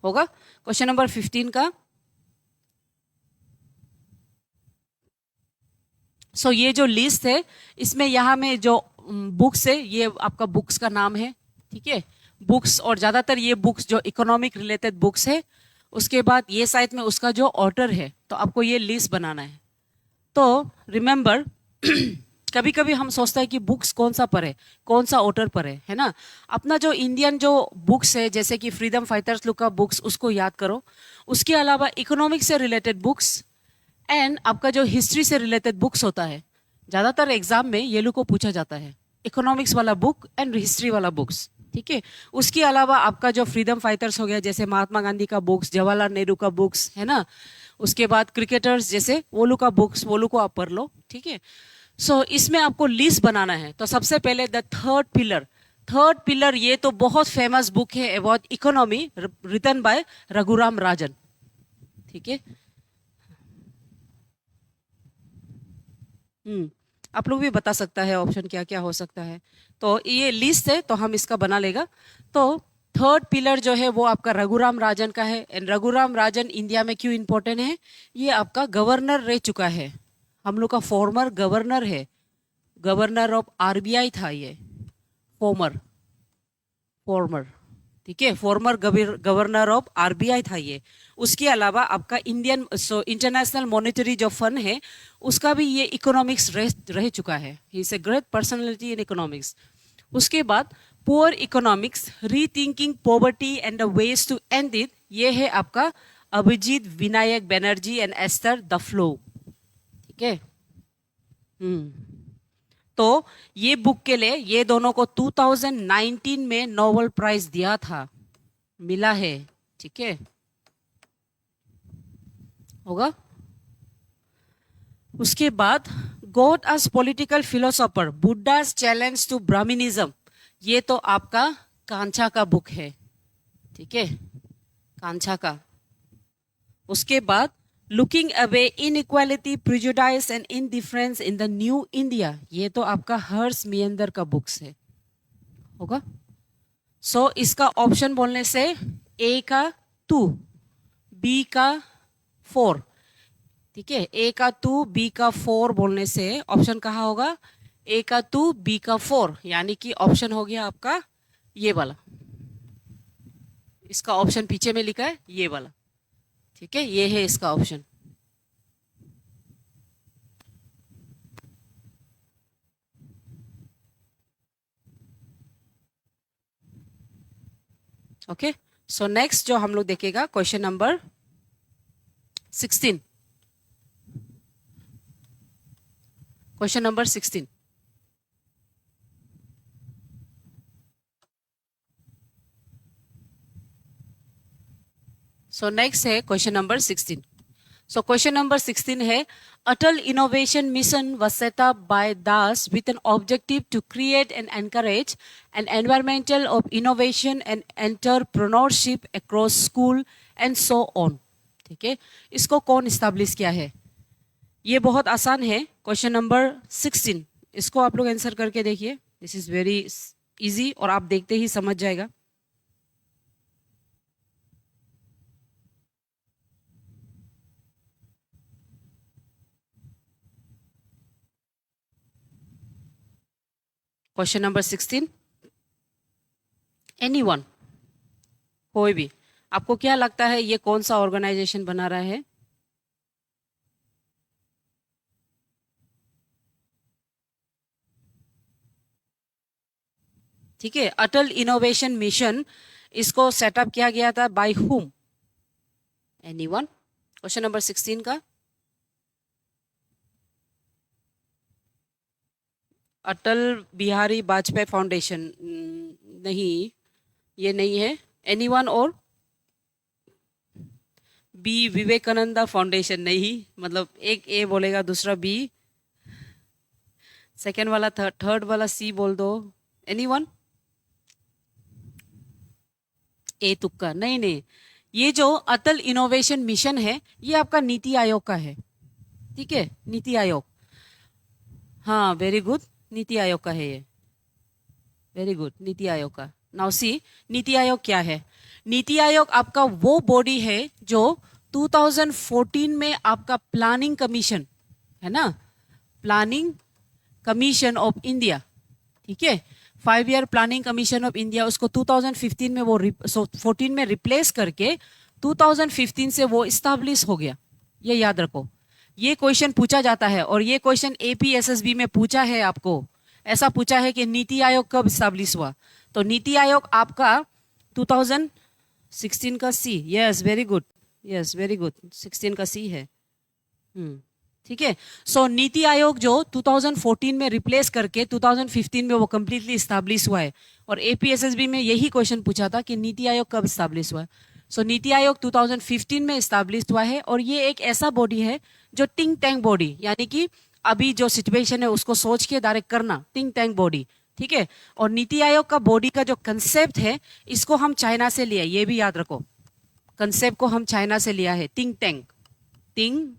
होगा क्वेश्चन नंबर 15 का। सो ये जो लिस्ट है इसमें यहाँ में जो बुक्स है ये आपका बुक्स का नाम है। ठीक है, बुक्स, और ज्यादातर ये बुक्स जो इकोनॉमिक रिलेटेड बुक्स है। उसके बाद ये साइड में उसका जो ऑर्डर है, तो आपको ये लिस्ट बनाना है। तो रिमेंबर कभी कभी हम सोचते हैं कि बुक्स कौन सा पढ़े, कौन सा ऑर्डर पढ़े, है ना। अपना जो इंडियन जो बुक्स है जैसे कि फ्रीडम फाइटर्स लोग का बुक्स उसको याद करो। उसके अलावा इकोनॉमिक्स से रिलेटेड बुक्स एंड आपका जो हिस्ट्री से रिलेटेड बुक्स होता है, ज्यादातर एग्जाम में ये लोग को पूछा जाता है, इकोनॉमिक्स वाला बुक एंड हिस्ट्री वाला बुक्स। ठीक है, उसके अलावा आपका जो फ्रीडम फाइटर्स हो गया जैसे महात्मा गांधी का बुक्स, जवाहरलाल नेहरू का बुक्स, है ना। उसके बाद क्रिकेटर्स जैसे वो लोग का बुक्स, वो लोग को आप पढ़ लो। ठीक है, सो इसमें आपको लिस्ट बनाना है। तो सबसे पहले the third pillar. Third pillar ये तो बहुत फेमस बुक है about economy, written by Raghuram Rajan. ठीक है, आप लोग भी बता सकता है ऑप्शन क्या क्या हो सकता है। तो ये लिस्ट है तो हम इसका बना लेगा। तो थर्ड पिलर जो है वो आपका रघुराम राजन का है। एंड रघुराम राजन इंडिया में क्यों इंपॉर्टेंट है, ये आपका गवर्नर रह चुका है, हम लोग का फॉर्मर गवर्नर है, गवर्नर ऑफ आरबीआई था ये, फॉर्मर फॉर्मर ठीक है, फॉर्मर गवर्नर ऑफ आरबीआई था ये। उसके अलावा आपका इंडियन इंटरनेशनल मॉनेटरी जो फंड है उसका भी ये इकोनॉमिक्स रह चुका है। He is a great personality in economics. उसके बाद poor economics, rethinking poverty and the ways to end it, ये है आपका Abhijit Vinayak Banerjee and Esther Duflo. ठीक है, तो ये बुक के लिए ये दोनों को 2019 में नोबेल प्राइज दिया था, मिला है। ठीक है, होगा। उसके बाद God as political philosopher, Buddha's challenge to Brahminism, ये तो आपका कांचा का बुक है। ठीक है, कांचा का। उसके बाद looking away inequality, prejudice and indifference in the new India, ये तो आपका हर्ष मियंदर का बुक्स है, होगा। सो इसका ऑप्शन बोलने से ए का 2, बी का 4। ठीक है, ए का 2, बी का 4 बोलने से ऑप्शन कहाँ होगा, ए का 2, बी का 4, यानी कि ऑप्शन हो गया आपका ये वाला। इसका ऑप्शन पीछे में लिखा है ये वाला। ठीक है, ये है इसका ऑप्शन। ओके, सो नेक्स्ट जो हम लोग देखेगा question number 16। Question number 16। So next है question number 16। So question number 16 है, Atal innovation mission was set up by Das with an objective to create and encourage an environmental of innovation and entrepreneurship across school and so on। ठीक है, इसको कौन establish किया है, ये बहुत आसान है। क्वेश्चन नंबर 16, इसको आप लोग आंसर करके देखिए। दिस इज वेरी इजी और आप देखते ही समझ जाएगा। क्वेश्चन नंबर 16, एनीवन, कोई भी, आपको क्या लगता है ये कौन सा ऑर्गेनाइजेशन बना रहा है? ठीक है, अटल इनोवेशन मिशन, इसको सेटअप किया गया था by whom? Anyone? Question number 16 का, अटल बिहारी वाजपेयी फाउंडेशन, नहीं, ये नहीं है। एनीवन? और बी विवेकानंदा फाउंडेशन, नहीं, मतलब एक ए बोलेगा दूसरा बी, सेकेंड वाला थर्ड वाला सी बोल दो। एनीवन? ए तुक्का, नहीं नहीं, ये जो अटल इनोवेशन मिशन है ये आपका नीति आयोग का है। ठीक है, नीति आयोग, हाँ वेरी गुड, नीति आयोग का है ये, वेरी गुड, नीति आयोग का। नाउ सी, नीति आयोग क्या है? नीति आयोग आपका वो बॉडी है जो 2014 में आपका प्लानिंग कमीशन है ना, प्लानिंग कमीशन ऑफ इंडिया, ठीक है, 5 year planning commission of India, उसको 2015 में वो 14 में रिप्लेस करके 2015 से वो इस्टेब्लिश हो गया। ये याद रखो, ये क्वेश्चन पूछा जाता है, और ये क्वेश्चन एपीएसएसबी में पूछा है आपको, ऐसा पूछा है कि नीति आयोग कब इस्टेब्लिश हुआ। तो नीति आयोग आपका 2016 का C, yes very good, yes very good, 16 का सी है। ठीक है, सो नीति आयोग जो 2014 में रिप्लेस करके 2015 में वो कंप्लीटली इस्टेब्लिश हुआ है, और एपीएसएसबी में यही क्वेश्चन पूछा था कि नीति आयोग कब इस्टेब्लिश हुआ है। सो नीति आयोग 2015 में इस्टेब्लिश हुआ है, और ये एक ऐसा बॉडी है जो थिंक टैंक बॉडी, यानी कि अभी जो सिचुएशन है उसको सोच के डायरेक्ट करना, थिंक टैंक बॉडी। ठीक है, और नीति आयोग का बॉडी का जो कंसेप्ट है इसको हम चाइना से लिया, ये भी याद रखो, कंसेप्ट को हम चाइना से लिया है, think tank, think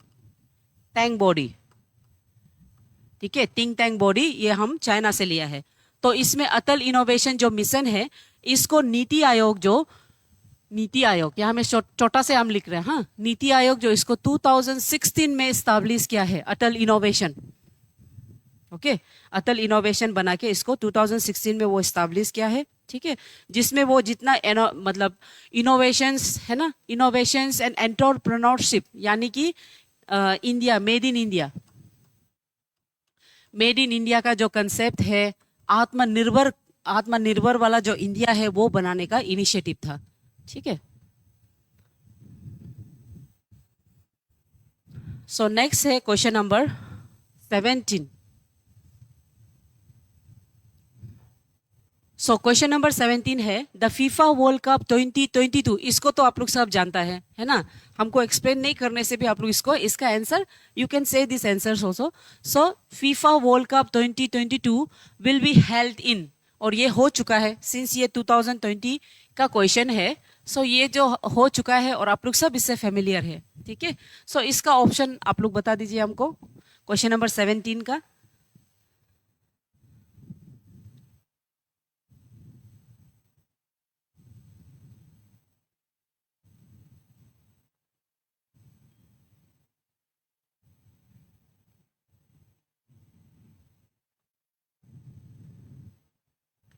tank body. ठीक है, थिंक टैंक बॉडी ये हम चाइना से लिया है। तो इसमें अटल इनोवेशन जो मिशन है इसको नीति आयोग, जो नीति आयोग यहाँ में छोटा से हम लिख रहे हैं, हाँ, नीति आयोग जो इसको 2016 में स्टैब्लिश किया है, अटल इनोवेशन। ओके, अटल इनोवेशन बना के इसको 2016 में वो स्टैब्लिश किया है। ठीक है, जिसमें वो जितना मतलब इनोवेशंस है ना, इनोवेशंस एंड एंटरप्रेन्योरशिप, यानी कि India, made in India, made in India का जो कंसेप्ट है, आत्मनिर्भर वाला जो इंडिया है वो बनाने का इनिशिएटिव था। ठीक है, सो नेक्स्ट है क्वेश्चन नंबर 17। सो क्वेश्चन नंबर 17 है, द फीफा वर्ल्ड कप 2022, इसको तो आप लोग सब जानता है ना, हमको एक्सप्लेन नहीं करने से भी आप लोग इसको, इसका answer you can say this answers also. So FIFA world cup 2022 will be held in, और ये हो चुका है, सिंस ये 2020 का क्वेश्चन है, सो ये जो हो चुका है और आप लोग सब इससे फेमिलियर है। ठीक है, सो इसका ऑप्शन आप लोग बता दीजिए हमको, क्वेश्चन नंबर 17 का।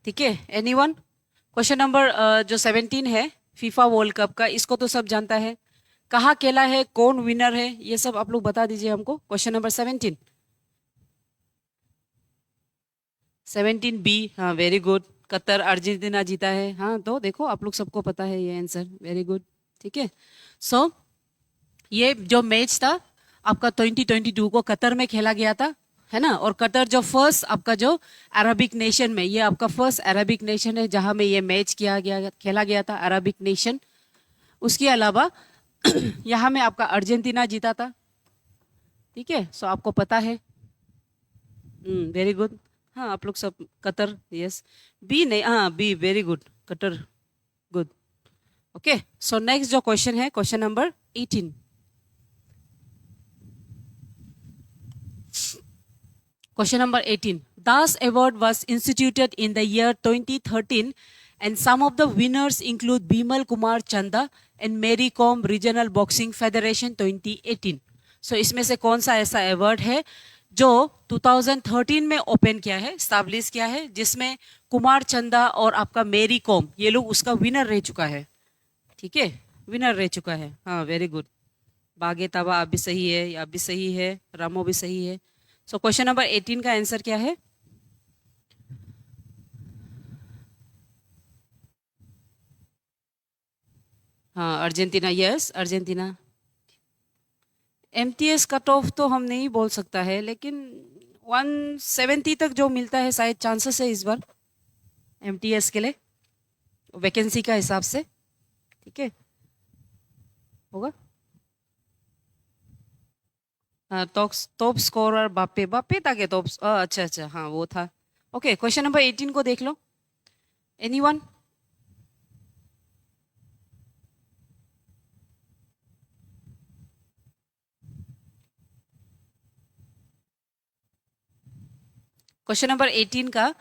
ठीक है, एनीवन? क्वेश्चन नंबर जो 17 है फीफा वर्ल्ड कप का, इसको तो सब जानता है, कहाँ खेला है, कौन विनर है, ये सब आप लोग बता दीजिए हमको। क्वेश्चन नंबर 17 बी, हाँ वेरी गुड, कतर अर्जेंटीना जीता है। हाँ, तो देखो आप लोग सबको पता है ये आंसर, वेरी गुड। ठीक है, सो ये जो मैच था आपका 2022 को कतर में खेला गया था, है ना, और कतर जो फर्स्ट आपका जो अरबिक नेशन में, ये आपका फर्स्ट अरबिक नेशन है जहां में ये मैच किया गया, खेला गया था, अरबिक नेशन। उसके अलावा यहाँ में आपका अर्जेंटीना जीता था। ठीक है, सो आपको पता है, वेरी गुड, हाँ आप लोग सब, कतर, यस, बी नहीं, हाँ B, very good, Qatar, good. Okay, so next जो क्वेश्चन है question number 18। Question number 18. Das Award was instituted in the year 2013 and some of the winners include Bimal Kumar Chanda and Mary Kom Regional Boxing Federation 2018. So इसमें से कौन सा ऐसा award है जो 2013 में ओपन किया है, स्टैब्लिश किया है, जिसमें कुमार चंदा और आपका मेरी कॉम ये लोग उसका विनर रह चुका है। ठीक है, विनर रह चुका है। हाँ, वेरी गुड। बागे ताबा आप भी सही है, आप भी सही है, रामो भी सही है। सो क्वेश्चन नंबर 18 का आंसर क्या है? हाँ, Argentina. Yes, Argentina. MTS cut off तो हम नहीं बोल सकता है, लेकिन 170 तक जो मिलता है शायद चांसेस है इस बार एमटीएस के लिए, वैकेंसी का हिसाब से। ठीक है, होगा। हाँ, टॉप स्कोरर बापे बापे था क्या? टॉप, अच्छा अच्छा, हाँ वो था। ओके, क्वेश्चन नंबर 18 को देख लो। एनीवन? क्वेश्चन नंबर 18 का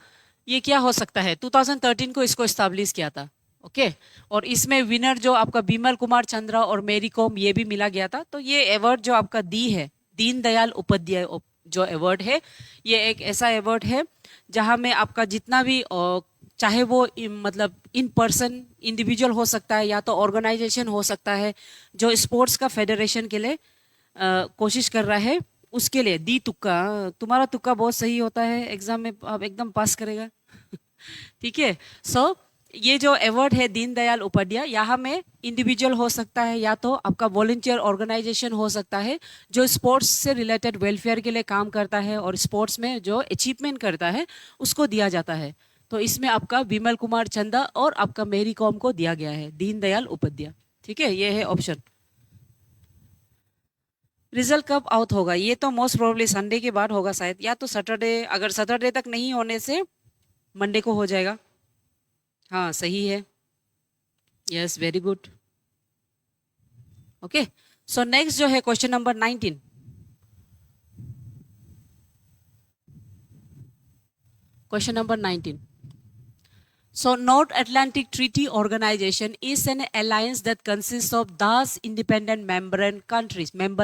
ये क्या हो सकता है? 2013 को इसको एस्टैब्लिश किया था। ओके, और इसमें विनर जो आपका बिमल कुमार चंद्रा और मेरी कॉम ये भी मिला गया था। तो ये अवार्ड जो आपका दी है, दीनदयाल उपाध्याय जो अवार्ड है, ये एक ऐसा अवार्ड है जहां में आपका जितना भी चाहे वो मतलब इन पर्सन इंडिविजुअल हो सकता है या तो ऑर्गेनाइजेशन हो सकता है जो स्पोर्ट्स का फेडरेशन के लिए कोशिश कर रहा है, उसके लिए दी तुक्का। तुम्हारा तुक्का बहुत सही होता है, एग्जाम में आप एकदम पास करेगा। ठीक है। सो ये जो अवार्ड है दीनदयाल उपाध्याय, यहाँ में इंडिविजुअल हो सकता है या तो आपका वॉलंटियर ऑर्गेनाइजेशन हो सकता है जो स्पोर्ट्स से रिलेटेड वेलफेयर के लिए काम करता है और स्पोर्ट्स में जो अचीवमेंट करता है उसको दिया जाता है। तो इसमें आपका विमल कुमार चंदा और आपका मेरी कॉम को दिया गया है दीनदयाल उपाध्याय। ठीक है, ये है ऑप्शन। रिजल्ट कब आउट होगा? ये तो मोस्ट प्रोबेबली संडे के बाद होगा शायद, या तो सैटरडे। अगर सैटरडे तक नहीं होने से मंडे को हो जाएगा। हाँ, सही है। Yes, very good. Okay, so next जो है question number 19। Question number 19। So, North Atlantic Treaty Organization is an alliance that consists of 10 independent member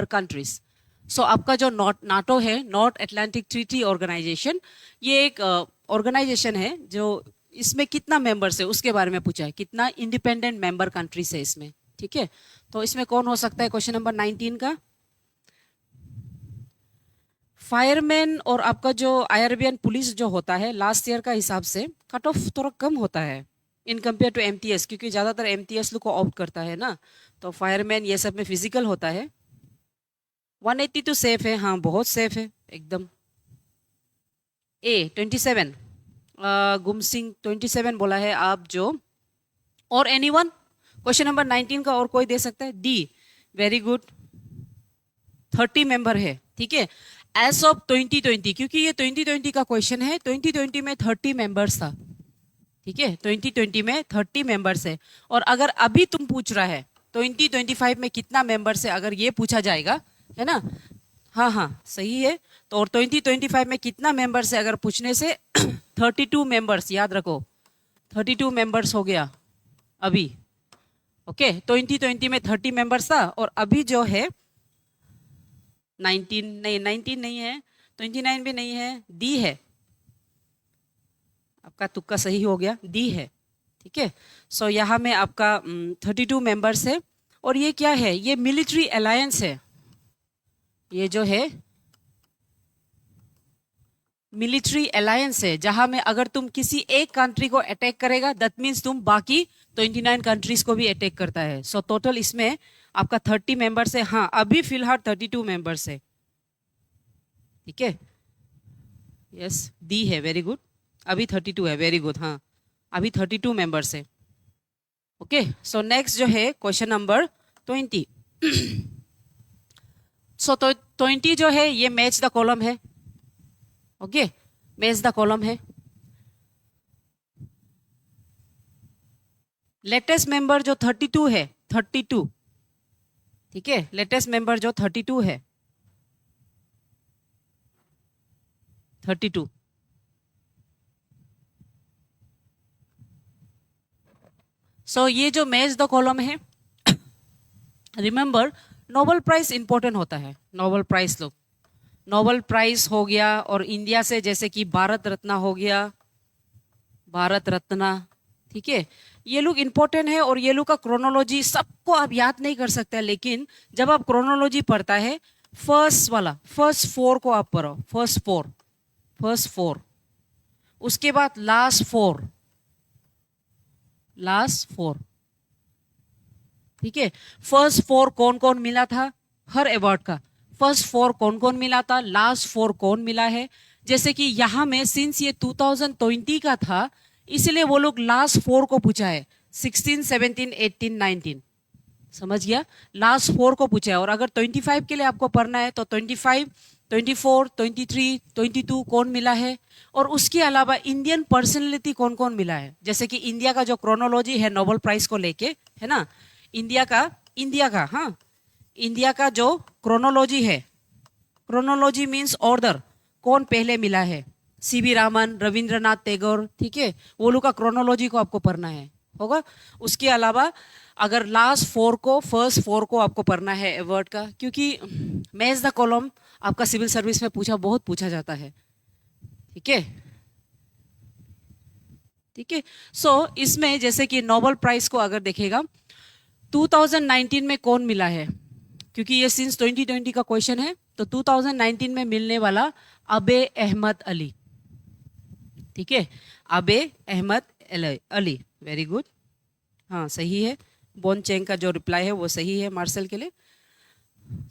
countries. So, आपका जो नाटो है, नॉर्थ अटलांटिक ट्रीटी ऑर्गेनाइजेशन, ये एक ऑर्गेनाइजेशन है जो इसमें कितना मेंबर्स है उसके बारे में पूछा है, कितना इंडिपेंडेंट मेंबर कंट्रीज है इसमें। ठीक है, तो इसमें कौन हो सकता है क्वेश्चन नंबर 19 का? फायरमैन और आपका जो आईआरबीएन पुलिस जो होता है लास्ट ईयर का हिसाब से कट ऑफ थोड़ा कम होता है इन कंपेयर टू एमटीएस, क्योंकि ज़्यादातर एमटीएस लोग को ऑप्ट करता है ना। तो फायरमैन ये सब में फिजिकल होता है। 180 तो सेफ है, हाँ बहुत सेफ है एकदम। ए 27, गुमसिंग 27 बोला है आप जो। और एनीवन क्वेश्चन नंबर 19 का और कोई दे सकता है? D, very good. 30 मेंबर है। ठीक है, एज ऑफ 2020, क्योंकि ये 2020 का क्वेश्चन है, 2020 में 30 मेंबर्स था। ठीक है, 2020 में 30 मेंबर्स है। और अगर अभी तुम पूछ रहा है 2025 में कितना मेंबर्स है, अगर ये पूछा जाएगा, है ना? हाँ हाँ, सही है। तो और 2025 में कितना मेंबर्स है अगर पूछने से 32 मेंबर्स, याद रखो 32 मेंबर्स हो गया अभी। ओके, 2020 में 30 मेंबर्स था और अभी जो है 19 नहीं, 19 नहीं है, 29 भी नहीं है, डी है। आपका तुक्का सही हो गया, डी है। ठीक है, सो यहाँ में आपका 32 मेंबर्स है। और ये क्या है? ये मिलिट्री अलायंस है। ये जो है मिलिट्री अलायंस है जहां में अगर तुम किसी एक कंट्री को अटैक करेगा दैट मीन्स तुम बाकी 29 कंट्रीज को भी अटैक करता है। सो टोटल इसमें आपका 30 मेंबर्स है। हाँ, अभी फिलहाल 32 मेंबर्स है। ठीक है, यस, डी है, वेरी गुड। अभी 32 है, वेरी गुड। हाँ, अभी 32 मेंबर्स है। ओके, सो नेक्स्ट जो है क्वेश्चन नंबर 20। सो तो 20 जो है ये मैच द कॉलम है। ओके, मैच द कॉलम है। लेटेस्ट मेंबर जो 32 है, 32। ठीक है, लेटेस्ट मेंबर जो 32 है, 32। सो ये जो मैच द कॉलम है, रिमेंबर नोबेल प्राइज इंपॉर्टेंट होता है। नोबेल प्राइज लोग नोबेल प्राइज हो गया, और इंडिया से जैसे कि भारत रत्न हो गया, भारत रत्न, ठीक है। ये लोग इंपॉर्टेंट है, और ये लोग का क्रोनोलॉजी सबको आप याद नहीं कर सकते, लेकिन जब आप क्रोनोलॉजी पढ़ता है, फर्स्ट वाला, फर्स्ट फोर को आप पढ़ो, फर्स्ट फोर, फर्स्ट फोर, उसके बाद लास्ट फोर, लास्ट फोर, ठीक है। फर्स्ट फोर कौन कौन मिला था हर अवार्ड का, फर्स्ट फोर कौन कौन मिला था, लास्ट फोर कौन मिला है। जैसे कि यहाँ में सिंस ये 2020 का था, इसलिए वो लोग लास्ट फोर को पूछा है, 16, 17, 18, 19, समझ गया, लास्ट फोर को पूछा है। और अगर 25 के लिए आपको पढ़ना है तो 25, 24, 23, 22 कौन मिला है, और उसके अलावा इंडियन पर्सनैलिटी कौन कौन मिला है। जैसे कि इंडिया का जो क्रोनोलॉजी है नोबेल प्राइज को लेके, है ना, इंडिया का हाँ, इंडिया का जो क्रोनोलॉजी है, क्रोनोलॉजी मीन्स ऑर्डर, कौन पहले मिला है, सीवी रामन, रविंद्रनाथ टैगोर, ठीक है, वो लोग का क्रोनोलॉजी को आपको पढ़ना है होगा। उसके अलावा अगर लास्ट फोर को, फर्स्ट फोर को आपको पढ़ना है अवार्ड का, क्योंकि मैच द कॉलम आपका सिविल सर्विस में बहुत पूछा जाता है, ठीक है, ठीक है। सो इसमें जैसे कि नोबेल प्राइज को अगर देखेगा 2019 में कौन मिला है, क्योंकि ये सिंस 2020 का क्वेश्चन है, तो 2019 में मिलने वाला अबे अहमद अली, ठीक है, अबे अहमद अली, वेरी गुड, हाँ सही है। बोन चेंग का जो रिप्लाई है वो सही है मार्शल के लिए।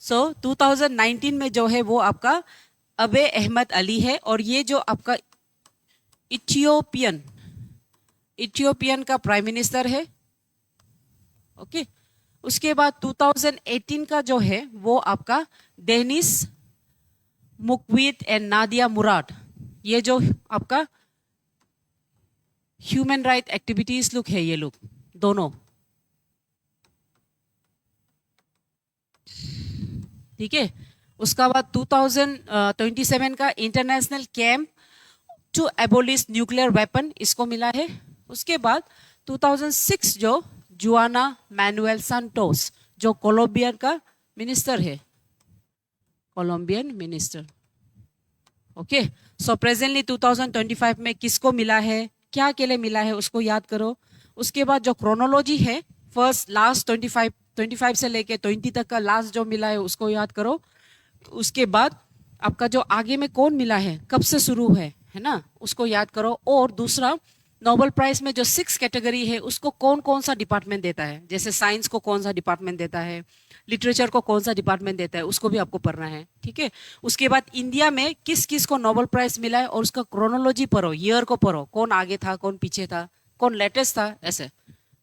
सो 2019 में जो है वो आपका अबे अहमद अली है, और ये जो आपका इथियोपियन, इथियोपियन का प्राइम मिनिस्टर है, ओके। उसके बाद 2018 का जो है वो आपका डेनिस मुक्विद एंड नादिया मुराद, ये जो आपका ह्यूमन राइट एक्टिविटीज लोग है, ये लोग दोनों, ठीक है। उसका बाद 2027 का international camp two abolish nuclear weapon, इसको मिला है। उसके बाद 2006 जो जुआना मैनुएल सांटोस, जो कोलंबिया का मिनिस्टर है, Colombian minister, okay. So presently 2025 में किसको मिला है, क्या के लिए मिला है, उसको याद करो। उसके बाद जो क्रोनोलॉजी है, फर्स्ट लास्ट 25 से लेके 20 तक का लास्ट जो मिला है उसको याद करो। उसके बाद आपका जो आगे में कौन मिला है, कब से शुरू है ना, उसको याद करो। और दूसरा, नोबेल प्राइज में जो 6 कैटेगरी है उसको कौन कौन सा डिपार्टमेंट देता है, जैसे साइंस को कौन सा डिपार्टमेंट देता है, लिटरेचर को कौन सा डिपार्टमेंट देता है, उसको भी आपको पढ़ना है, ठीक है। उसके बाद इंडिया में किस किस को नोबेल प्राइज मिला है, और उसका क्रोनोलॉजी पढ़ो, ईयर को पढ़ो, कौन आगे था, कौन पीछे था, कौन लेटेस्ट था, ऐसे,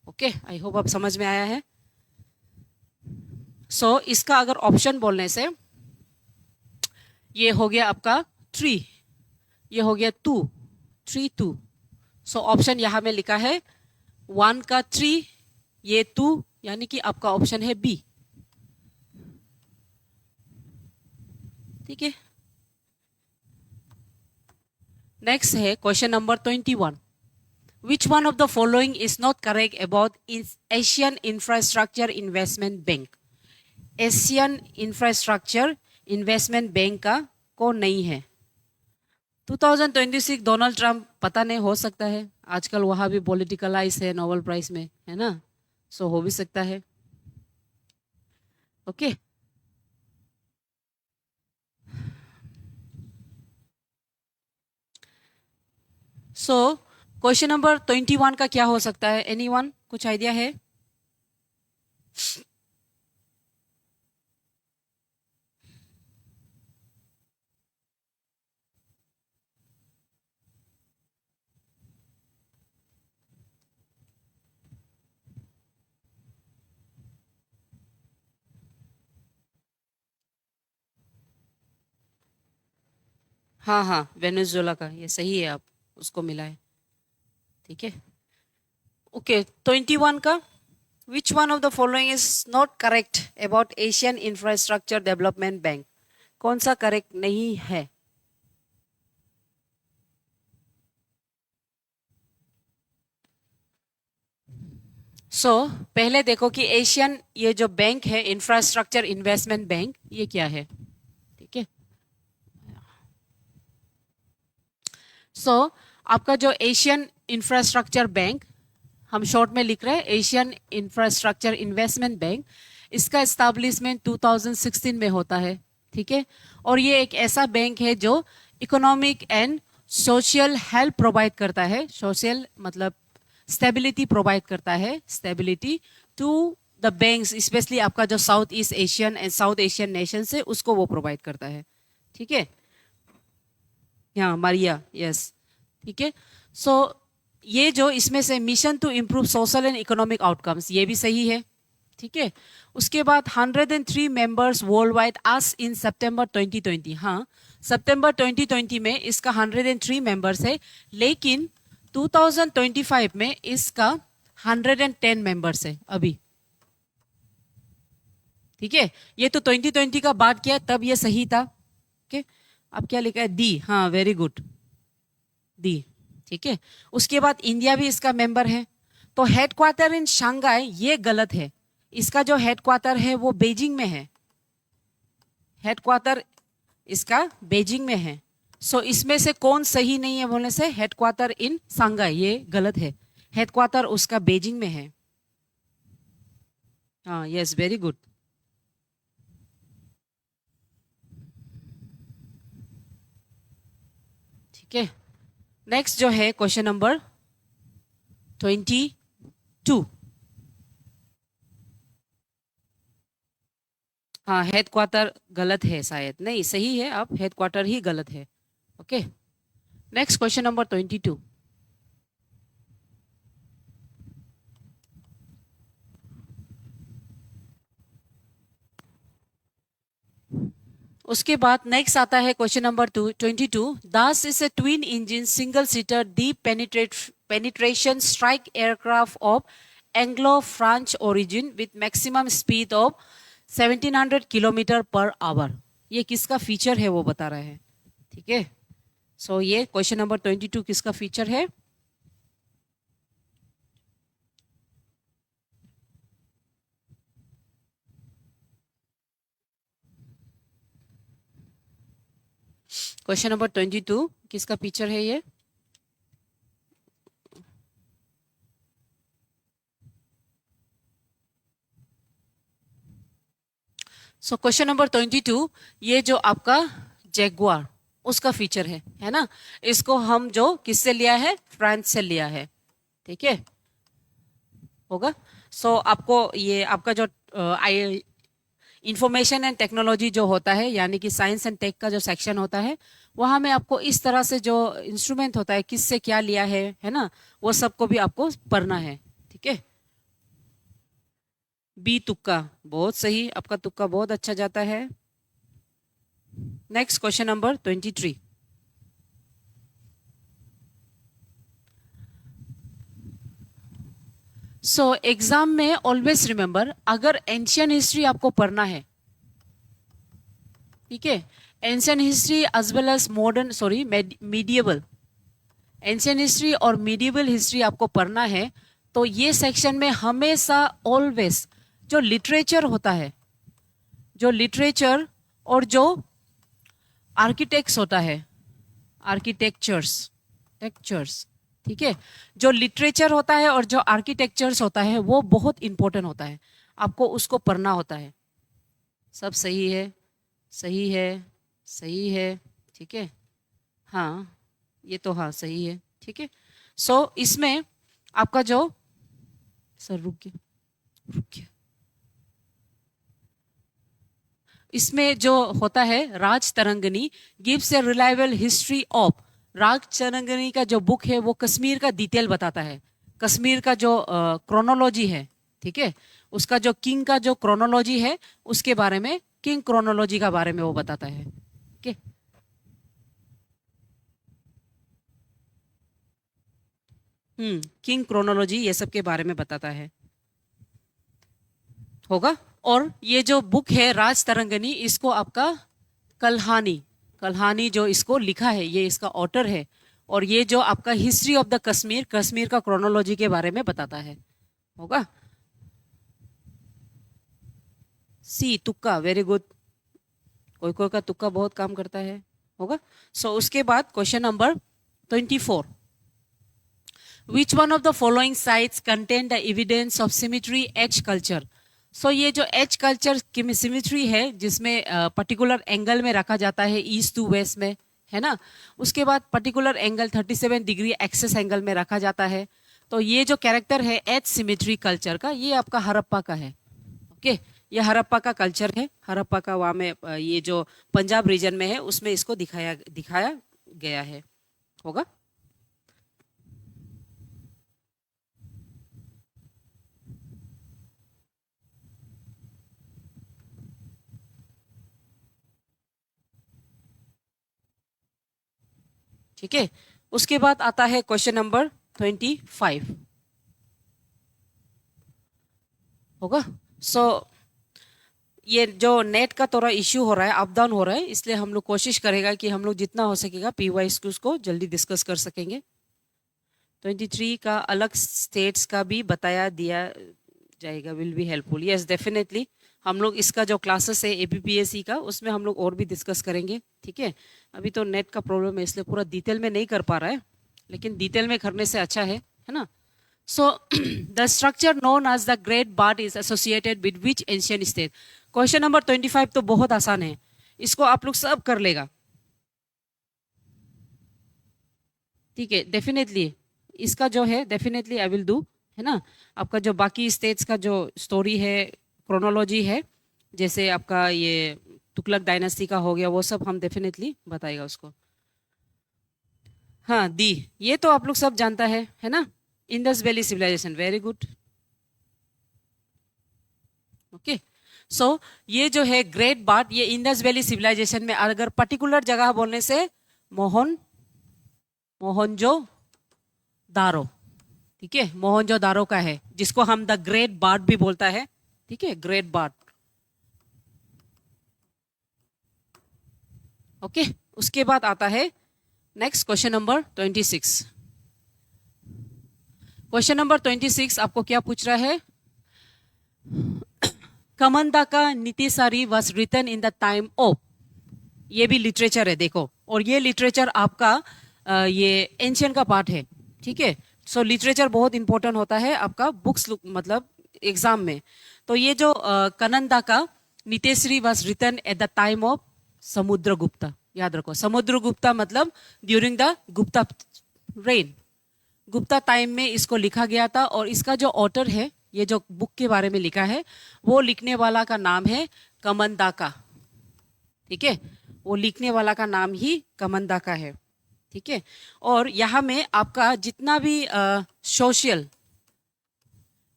ओके। आई होप आप समझ में आया है। सो इसका अगर ऑप्शन बोलने से, ये हो गया आपका 3, ये हो गया 2, 3, 2। सो ऑप्शन यहां में लिखा है 1 का 3, ये 2, यानी कि आपका ऑप्शन है बी, ठीक है। नेक्स्ट है question number 21। Which one of the following is not correct about Asian infrastructure investment bank. Asian infrastructure investment bank का कौन नहीं है। 2026 डोनाल्ड ट्रंप, पता नहीं, हो सकता है, आजकल वहां भी पॉलिटिकलाइज है नोबेल प्राइज में, है ना, सो हो भी सकता है, ओके। सो क्वेश्चन नंबर 21 का क्या हो सकता है, एनीवन, कुछ आइडिया है। हाँ हाँ, वेनेजुएला का, ये सही है, आप उसको मिला है, ठीक है, ओके। 21 का, विच one of the following is not correct about Asian infrastructure development bank, कौन सा करेक्ट नहीं है। पहले देखो कि एशियन, ये जो बैंक है इंफ्रास्ट्रक्चर इन्वेस्टमेंट बैंक, ये क्या है, ठीक है। सो आपका जो एशियन इंफ्रास्ट्रक्चर बैंक, हम शॉर्ट में लिख रहे हैं एशियन इंफ्रास्ट्रक्चर इन्वेस्टमेंट बैंक, इसका एस्टैब्लिशमेंट 2016 में होता है, ठीक है। और ये एक ऐसा बैंक है जो economic and social help provide करता है, सोशल मतलब स्टेबिलिटी प्रोवाइड करता है, stability to the banks, specially आपका जो South East Asian and South Asian nation है उसको वो प्रोवाइड करता है, ठीक है। हाँ मारिया, यस, ठीक है। सो ये जो इसमें से mission to improve social and economic outcomes, ये भी सही है, ठीक है। उसके बाद 103 मेंबर्स वर्ल्ड वाइड आज इन सितंबर 2020, हाँ सितंबर 2020 में इसका 103 मेंबर्स है, लेकिन 2025 में इसका 110 मेंबर्स है अभी, ठीक है। ये तो 2020 का बात किया तब ये सही था, ओके। अब क्या लिखा है, दी, हाँ वेरी गुड, दी, ठीक है। उसके बाद इंडिया भी इसका मेंबर है। तो हेडक्वार्टर इन शंघाई, ये गलत है, इसका जो हेडक्वार्टर है वो बीजिंग में है, हेडक्वार्टर इसका बीजिंग में है। सो इसमें से कौन सही नहीं है बोलने से, हेडक्वार्टर इन शंघाई ये गलत है, हेडक्वार्टर उसका बीजिंग में है। हाँ यस, वेरी गुड। ठीक है, नेक्स्ट जो है क्वेश्चन नंबर 22। हाँ हेडक्वार्टर गलत है शायद, नहीं सही है, अब हेडक्वार्टर ही गलत है, ओके। Next question number 22। उसके बाद नेक्स्ट आता है question number 22। Das is a twin engine single seater deep penetration strike aircraft of Anglo French origin with maximum speed of 1700 kilometre per hour. ये किसका फीचर है वो बता रहे हैं, ठीक है। सो ये क्वेश्चन नंबर 22 किसका फीचर है। क्वेश्चन नंबर 22 किसका फीचर है ये। सो क्वेश्चन नंबर 22, ये जो आपका जैगुआर उसका फीचर है ना। इसको हम जो किससे लिया है, फ्रांस से लिया है, ठीक है होगा। सो आपको ये आपका जो इंफॉर्मेशन एंड टेक्नोलॉजी जो होता है, यानी कि साइंस एंड टेक का जो सेक्शन होता है, वहां में आपको इस तरह से जो इंस्ट्रूमेंट होता है किससे क्या लिया है ना, वो सबको भी आपको पढ़ना है, ठीक है। बी तुक्का, बहुत सही, आपका तुक्का बहुत अच्छा जाता है। Next question number 23। So exam में ऑलवेज रिमेंबर, अगर एंशियन हिस्ट्री आपको पढ़ना है, ठीक है, ancient history as well as modern sorry medieval, ancient history और मीडिएबल हिस्ट्री आपको पढ़ना है, तो ये सेक्शन में हमेशा ऑलवेज जो लिटरेचर होता है, जो लिटरेचर और जो आर्किटेक्ट्स होता है, आर्किटेक्चर्स टेक्चर्स, ठीक है, जो लिटरेचर होता है और जो आर्किटेक्चर्स होता है वो बहुत इंपॉर्टेंट होता है, आपको उसको पढ़ना होता है। सब सही है, सही है, सही है, ठीक है, हाँ ये तो हाँ सही है, ठीक है। सो इसमें आपका जो सर रुकिए, इसमें जो होता है Rajatarangini gives a reliable history of, Rajatarangini का जो बुक है वो कश्मीर का डिटेल बताता है, कश्मीर का जो क्रोनोलॉजी है, ठीक है, उसका जो किंग का जो क्रोनोलॉजी है उसके बारे में, किंग क्रोनोलॉजी का बारे में वो बताता है, ठीक है। किंग क्रोनोलॉजी ये सब के बारे में बताता है, होगा। और ये जो बुक है राज तरंगनी, इसको आपका कल्हानी, कल्हानी जो इसको लिखा है ये इसका ऑथर है, और ये जो आपका history of the Kashmir, Kashmir का क्रोनोलॉजी के बारे में बताता है, होगा। सी तुक्का, वेरी गुड, कोई कोई का तुक्का बहुत काम करता है, होगा। सो उसके बाद question number 24. Which one of the following sites contain the evidence of symmetry H culture? So ये जो H culture की सिमिट्री है जिसमें पर्टिकुलर एंगल में रखा जाता है ईस्ट टू वेस्ट में, है ना, उसके बाद particular angle 37 degree axis angle में रखा जाता है, तो ये जो कैरेक्टर है एच सिमिट्री कल्चर का, ये आपका हड़प्पा का है। ओके, ये हड़प्पा का कल्चर है, हड़प्पा का वहाँ में ये जो पंजाब रीजन में है उसमें इसको दिखाया गया है, होगा। ठीक है, उसके बाद आता है क्वेश्चन नंबर 25, होगा। सो ये जो नेट का थोड़ा इश्यू हो रहा है, अप डाउन हो रहा है, इसलिए हम लोग कोशिश करेगा कि हम लोग जितना हो सकेगा PYQs को जल्दी डिस्कस कर सकेंगे। 23 का अलग स्टेट्स का भी बताया दिया जाएगा, will be helpful. Yes definitely, हम लोग इसका जो क्लासेस है APPSC का उसमें हम लोग और भी डिस्कस करेंगे। ठीक है, अभी तो नेट का प्रॉब्लम है इसलिए पूरा डिटेल में नहीं कर पा रहा है, लेकिन डिटेल में करने से अच्छा है ना। So the structure known as the great bath is associated with which ancient state. Question number 25 तो बहुत आसान है, इसको आप लोग सब कर लेगा। ठीक है, डेफिनेटली इसका जो है डेफिनेटली आई विल डू, है ना। आपका जो बाकी स्टेट्स का जो स्टोरी है, क्रोनोलॉजी है, जैसे आपका ये तुगलक डायनेस्टी का हो गया, वो सब हम डेफिनेटली बताएगा उसको। हाँ दी, ये तो आप लोग सब जानता है ना, Indus valley civilization, very good. Okay, so ये जो है ग्रेट बार्ड, ये इंडस वैली सिविलाइजेशन में अगर पर्टिकुलर जगह बोलने से मोहनजो दारो, ठीक है, मोहनजो दारो का है, जिसको हम द ग्रेट बार्ड भी बोलता है। ठीक है, ग्रेट बार्ड। ओके, उसके बाद आता है next question number 26। Question number 26 आपको क्या पूछ रहा है? Kamandaka Nitisara was written in the time of, ये भी लिटरेचर है देखो, और ये लिटरेचर आपका ये एंशियंट का पार्ट है। ठीक है, सो लिटरेचर बहुत इंपॉर्टेंट होता है आपका बुक्स मतलब एग्जाम में। तो ये जो Kamandaka Nitisara was written at the time of Samudragupta, याद रखो समुद्रगुप्ता मतलब during the Gupta reign, Gupta time में इसको लिखा गया था। और इसका जो ऑथर है, ये जो बुक के बारे में लिखा है, वो लिखने वाला का नाम है कमंदाका। ठीक है, वो लिखने वाला का नाम ही कमंदाका है। ठीक है, और यहाँ में आपका जितना भी सोशल,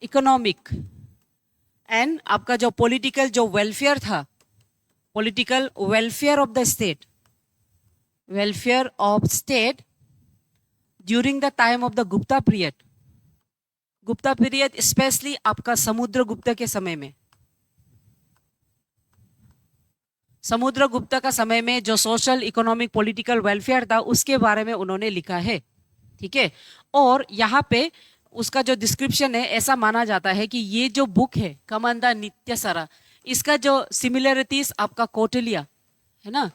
इकोनॉमिक एंड आपका जो पॉलिटिकल जो वेलफेयर था, political welfare of the state, welfare of state during the time of the Gupta period, Gupta period specially आपका समुद्रगुप्त के समय में, समुद्रगुप्त का समय में जो सोशल, इकोनॉमिक, पॉलिटिकल वेलफेयर था उसके बारे में उन्होंने लिखा है। ठीक है, और यहाँ पे उसका जो डिस्क्रिप्शन है, ऐसा माना जाता है कि ये जो बुक है कमंदा नित्यसारा, इसका जो सिमिलरिटीज आपका कौटिल्य है ना,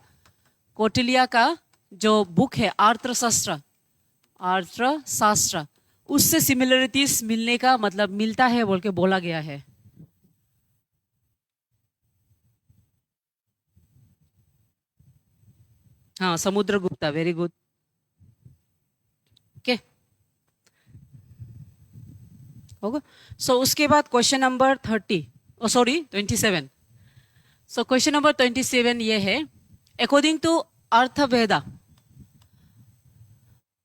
कौटिल्य का जो बुक है अर्थशास्त्र, अर्थशास्त्र, उससे सिमिलरिटीज मिलने का मतलब मिलता है बोल के बोला गया है। हाँ, समुद्रगुप्ता, वेरी गुड। ओके, होगा। सो उसके बाद question number 27। So question number 27 ये है, according to Atharvaveda,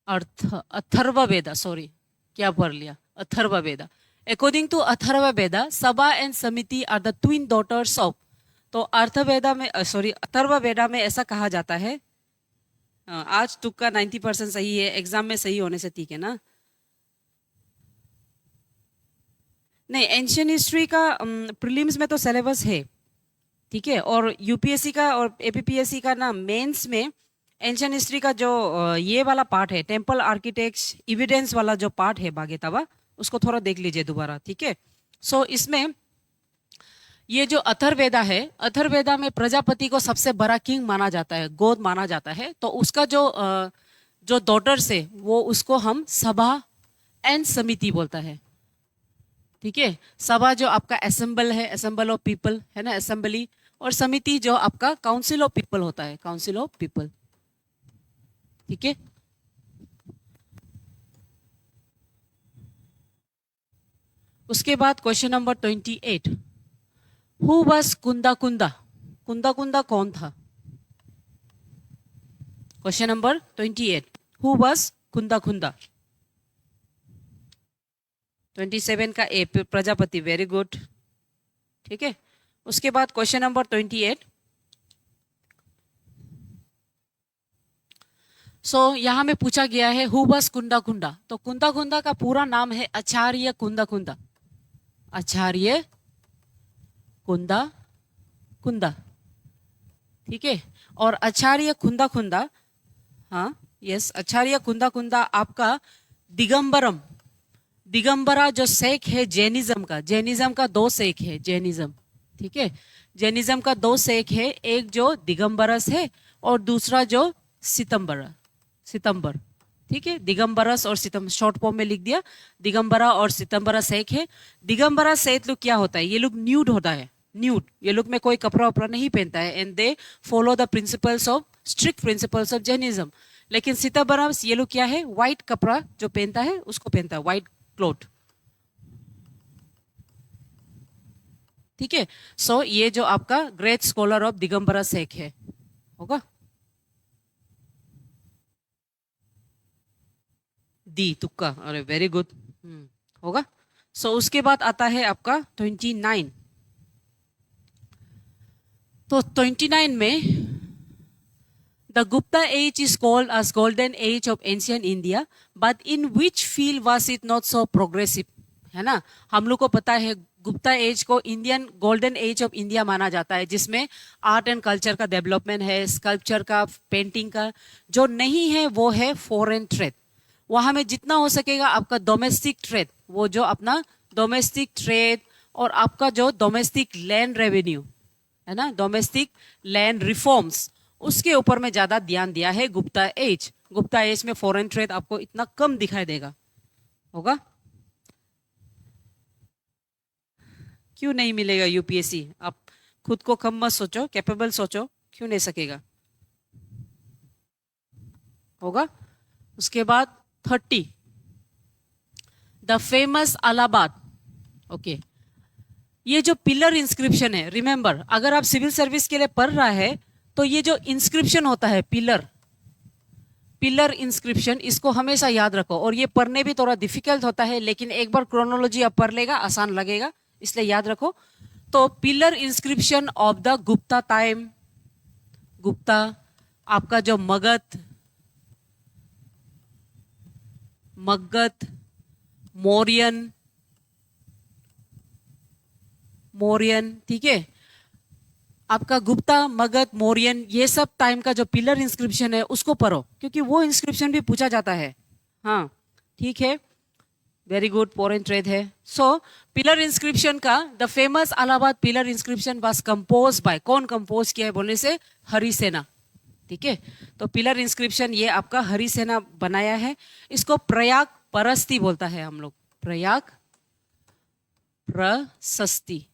Atharvaveda, sorry क्या पढ़ लिया, Atharvaveda. According to Atharvaveda, Sabha and Samiti are the twin daughters of. तो अर्थवेदा में अथर्ववेदा में ऐसा कहा जाता है। आज तुक्का 90% सही है, एग्जाम में सही होने से ठीक है ना। नहीं, एंशियंट हिस्ट्री का प्रीलिम्स में तो सिलेबस है, ठीक है, और यूपीएससी का और एपीपीएससी का ना मेंस में एंशियंट हिस्ट्री का जो ये वाला पार्ट है, टेम्पल आर्किटेक्ट्स एविडेंस वाला जो पार्ट है बागेतावा, उसको थोड़ा देख लीजिए दोबारा। ठीक है, सो इसमें ये जो अथर्ववेदा है, अथर्ववेदा में प्रजापति को सबसे बड़ा किंग माना जाता है, गॉड माना जाता है। तो उसका जो जो डॉटर्स है वो उसको हम सभा एंड समिति बोलता है। ठीक है, सभा जो आपका असेंबल है, असेंबल ऑफ पीपल है ना, असेंबली, और समिति जो आपका काउंसिल ऑफ पीपल होता है, काउंसिल ऑफ पीपल। ठीक है, उसके बाद क्वेश्चन नंबर 28, हु वाज कुंदा कुंदा? कुंदा कुंदा कौन था? क्वेश्चन नंबर 28, हु वाज कुंदा कुंदा? 27 का ए प्रजापति, वेरी गुड। ठीक है, उसके बाद क्वेश्चन नंबर 28, यहां में पूछा गया है हु वाज कुंदा कुंदा। तो कुंदा कुंदा का पूरा नाम है आचार्य कुंदा कुंदा, आचार्य कुंदा कुंदा। ठीक है, और आचार्य कुंदा कुंदा, हाँ यस, आचार्य कुंदा कुंदा आपका दिगंबरम, दिगंबरा जो सेक है जैनिज्म का, जैनिज्म का दो सेक है, जैनिज्म। ठीक है, जैनिज्म का दो सेक है, एक जो दिगंबरस है और दूसरा जो सितंबर, सितंबर। ठीक है, दिगंबरस और सितंबर, शॉर्ट फॉर्म में लिख दिया, दिगंबरा और सितंबरा सेक है। दिगंबरा सेक लोग क्या होता है, ये लोग न्यूड होता है, न्यूड, ये लोग में कोई कपड़ा वपड़ा नहीं पहनता है, and they follow the principles of, strict principles of Jainism. लेकिन सितंबरा ये लोग क्या है, व्हाइट कपड़ा जो पहनता है उसको पहनता है, व्हाइट क्लोथ। ठीक है, ये जो आपका ग्रेट स्कॉलर ऑफ दिगंबरा सेक है, होगा दी, तुक्का, अरे वेरी गुड, होगा। उसके बाद आता है आपका 29। तो 29 में the Gupta age is called as golden age of ancient India, but in which field was it not so progressive? है ना, हम लोग को पता है गुप्ता एज को Indian golden age of India माना जाता है, जिसमें आर्ट एंड कल्चर का डेवलपमेंट है, स्कल्पचर का, पेंटिंग का। जो नहीं है वो है फॉरेन ट्रेड। वहां में जितना हो सकेगा आपका डोमेस्टिक ट्रेड, वो जो अपना डोमेस्टिक ट्रेड और आपका जो डोमेस्टिक लैंड रेवेन्यू है ना, डोमेस्टिक लैंड रिफॉर्म्स, उसके ऊपर में ज्यादा ध्यान दिया है गुप्ता एज। गुप्ता एज में फॉरेन ट्रेड आपको इतना कम दिखाई देगा, होगा। क्यों नहीं मिलेगा यूपीएससी? आप खुद को कम मत सोचो, कैपेबल सोचो, क्यों नहीं सकेगा, होगा। उसके बाद 30, द फेमस अलाहाबाद। ओके, ये जो पिलर इंस्क्रिप्शन है, रिमेंबर अगर आप सिविल सर्विस के लिए पढ़ रहा है तो ये जो इंस्क्रिप्शन होता है पिलर, पिलर इंस्क्रिप्शन, इसको हमेशा याद रखो। और ये पढ़ने भी थोड़ा डिफिकल्ट होता है, लेकिन एक बार क्रोनोलॉजी आप पढ़ लेगा आसान लगेगा, इसलिए याद रखो। तो pillar inscription of the Gupta time, Gupta आपका जो मगध, मगध, मौर्यन, मौर्यन, ठीक है, आपका गुप्ता, मगध, मौर्यन, ये सब टाइम का जो पिलर इंस्क्रिप्शन है उसको पढ़ो, क्योंकि वो इंस्क्रिप्शन भी पूछा जाता है। हाँ ठीक है, वेरी गुड, फॉरेन ट्रेड है। पिलर इंस्क्रिप्शन का the famous Allahabad pillar inscription was compose bye, कौन कंपोज किया है बोलने से, हरिसेना। ठीक है, तो पिलर इंस्क्रिप्शन ये आपका हरिसेना बनाया है। इसको प्रयाग परस्ती बोलता है हम लोग, प्रयाग प्रशस्ति,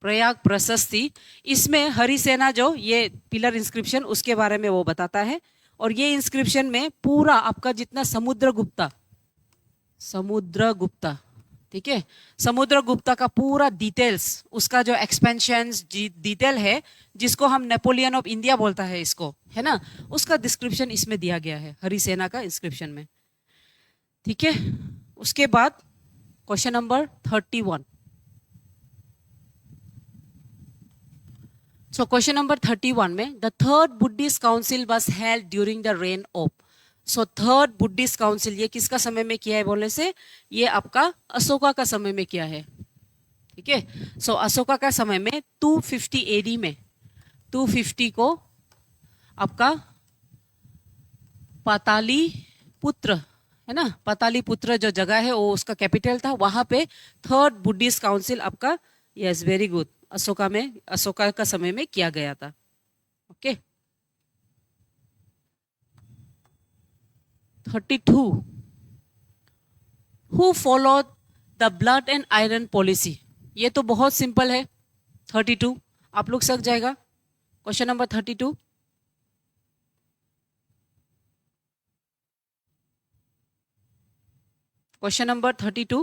प्रयाग प्रशस्ति। इसमें हरिसेना जो ये पिलर इंस्क्रिप्शन उसके बारे में वो बताता है। और ये इंस्क्रिप्शन में पूरा आपका जितना समुद्रगुप्ता, समुद्रगुप्ता, ठीक है, समुद्रगुप्ता का पूरा डिटेल्स, उसका जो एक्सपेंशन डिटेल है, जिसको हम नेपोलियन ऑफ इंडिया बोलता है इसको, है ना, उसका डिस्क्रिप्शन इसमें दिया गया है हरिसेना का इंस्क्रिप्शन में। ठीक है, उसके बाद क्वेश्चन नंबर 31। क्वेश्चन नंबर 31 में the third Buddhist council was held during the rain of. Third Buddhist council ये किसका समय में किया है बोलने से, ये आपका अशोका का समय में किया है। ठीक है, अशोका का समय में 250 एडी में, 250 को आपका पाताली पुत्र, है ना, पाताली पुत्र जो जगह है वो उसका कैपिटल था, वहां पे थर्ड बुद्धिस्ट काउंसिल आपका, यस वेरी गुड, अशोका में, अशोका का समय में किया गया था। Okay, 32, who follow the blood and iron policy? ये तो बहुत सिंपल है। 32 आप लोग सक जाएगा। Question number 32। Question number 32।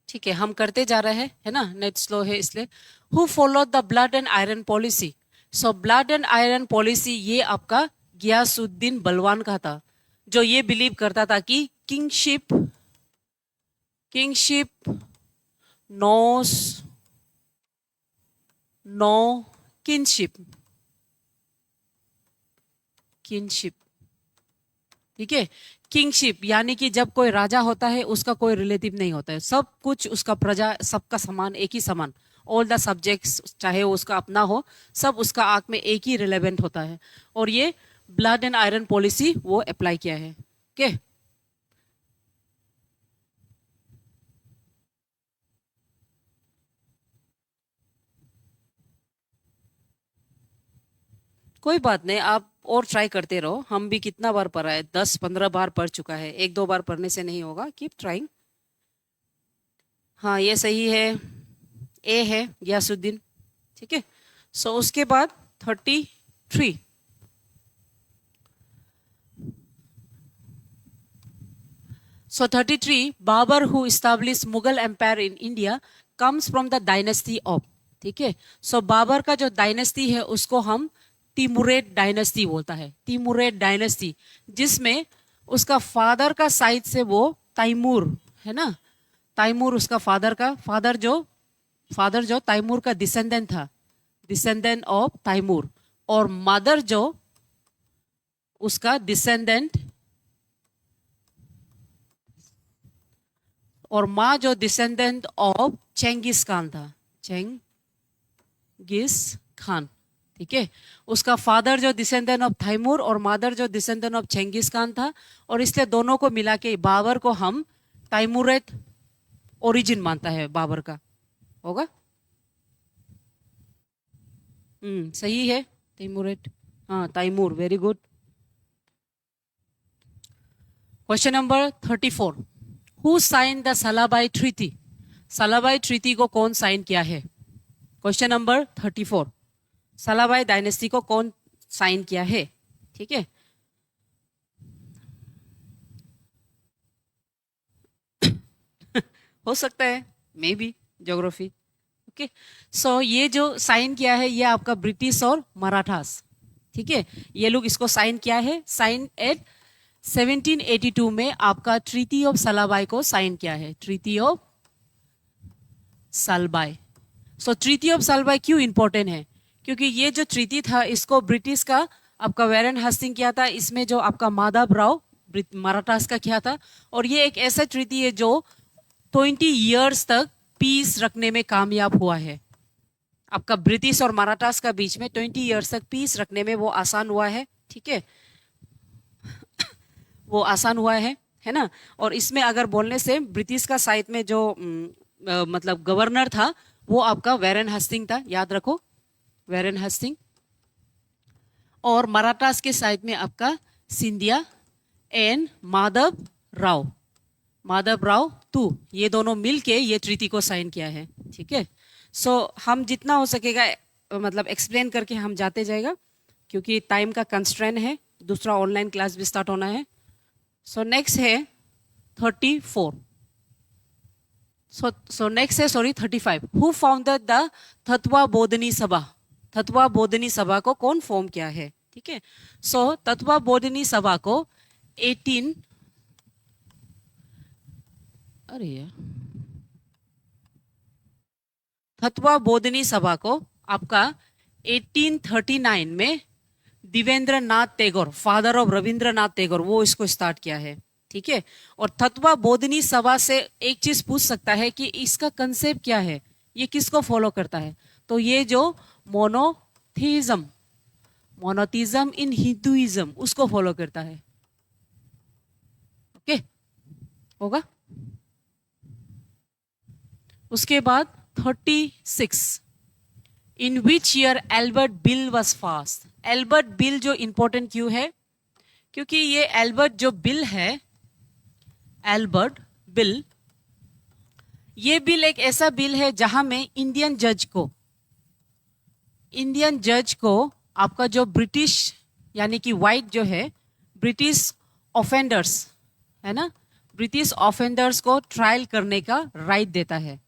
ठीक है, हम करते जा रहे हैं, है ना, नेट स्लो है इसलिए। Who follow the blood and iron policy? So blood and iron policy ये आपका गियासुद्दीन बलवान का था, जो ये बिलीव करता था कि kingship kingship knows no kinship. Kinship, ठीक है। किंगशिप यानी कि जब कोई राजा होता है उसका कोई रिलेटिव नहीं होता है, सब कुछ उसका प्रजा सबका समान, एक ही समान। ऑल द सब्जेक्ट्स चाहे वो उसका अपना हो, सब उसका आंख में एक ही रिलेवेंट होता है। और ये ब्लड एंड आयरन पॉलिसी वो अप्लाई किया है। ओके, कोई बात नहीं, आप और ट्राई करते रहो। हम भी कितना बार पढ़ा है, 10-15 बार पढ़ चुका है, एक दो बार पढ़ने से नहीं होगा। Keep trying. हाँ ये सही है, ए है गयासुद्दीन। ठीक है, सो उसके बाद 33। So 33, Babur who established Mughal Empire in India comes from the dynasty of, ठीक है। सो बाबर का जो डायनेस्टी है उसको हम तिमुरेड डायनेस्टी बोलता है, तिमुरेड डायनेस्टी, जिसमें उसका फादर का साइड से वो तैमूर है ना, तैमूर उसका फादर जो तैमूर का डिसेंडेंट था, डिसेंडेंट ऑफ तैमूर। और मदर जो उसका डिसेंडेंट, और माँ जो डिसेंडेंट ऑफ चेंगिस खान था, चेंगिस खान। ठीक है, उसका फादर जो डिसेंडेंट ऑफ तैमूर और मदर जो डिसेंडेंट ऑफ चेंगिस खान था, और इसलिए दोनों को मिला के बाबर को हम तैमूरेट ओरिजिन मानता है बाबर का। होगा, सही है, तैमूरेट। हाँ Timur, very good. Question number 34, who sign the Salbai treaty? Salbai treaty को कौन साइन किया है? क्वेश्चन नंबर 34, सलाबाई डायनेस्टी को कौन साइन किया है? ठीक है, हो सकता है may be geography. Okay, so ये जो साइन किया है ये आपका ब्रिटिश और मराठास। ठीक है, ये लोग इसको साइन किया है, साइन एट 1782 में आपका ट्रीटी ऑफ सलाबाई को साइन किया है, treaty of Salbai. So treaty of Salbai क्यों इंपॉर्टेंट है? क्योंकि ये जो ट्रीटी था इसको ब्रिटिश का आपका वेरन हस्टिंग किया था, इसमें जो आपका माधव राव मराठास का किया था। और ये एक ऐसा ट्रीटी है जो 20 इयर्स तक पीस रखने में कामयाब हुआ है। आपका ब्रिटिश और मराठास का बीच में 20 इयर्स तक पीस रखने में वो आसान हुआ है। ठीक है, वो आसान हुआ है ना। और इसमें अगर बोलने से ब्रिटिश का साइड में जो मतलब गवर्नर था वो आपका वेरन हस्टिंग था, याद रखो, वेरन हस्टिंग। और मराठास के साइड में आपका सिंधिया एंड माधव राव टू, ये दोनों मिलके ये ट्रीटी को साइन किया है। ठीक है, सो हम जितना हो सकेगा मतलब एक्सप्लेन करके हम जाते जाएगा, क्योंकि टाइम का कंस्ट्रेंट है, दूसरा ऑनलाइन क्लास भी स्टार्ट होना है। सो नेक्स्ट है 34, सो नेक्स्ट है 35, हु फाउंडेड द तत्वा बोधनी सभा? तत्वा बोधनी सभा को कौन फॉर्म किया है? ठीक है, सो तत्वा बोधनी सभा को 18 अरे यार तत्वा बोधनी सभा को आपका 1839 में देवेंद्र नाथ टैगोर, फादर ऑफ रविंद्रनाथ टैगोर, वो इसको स्टार्ट किया है। ठीक है, और तत्वा बोधनी सभा से एक चीज पूछ सकता है कि इसका कंसेप्ट क्या है, ये किसको फॉलो करता है? तो ये जो मोनोथिज्म इन हिंदुइज्म उसको फॉलो करता है। ओके, होगा। उसके बाद 36, in which year Ilbert bill was pass. Ilbert bill जो इंपॉर्टेंट क्यों है, क्योंकि ये एल्बर्ट जो बिल है, एल्बर्ट बिल, ये बिल एक ऐसा बिल है जहां में इंडियन जज को आपका जो ब्रिटिश यानी कि वाइट जो है, ब्रिटिश ऑफेंडर्स है ना, ब्रिटिश ऑफेंडर्स को ट्रायल करने का राइट देता है।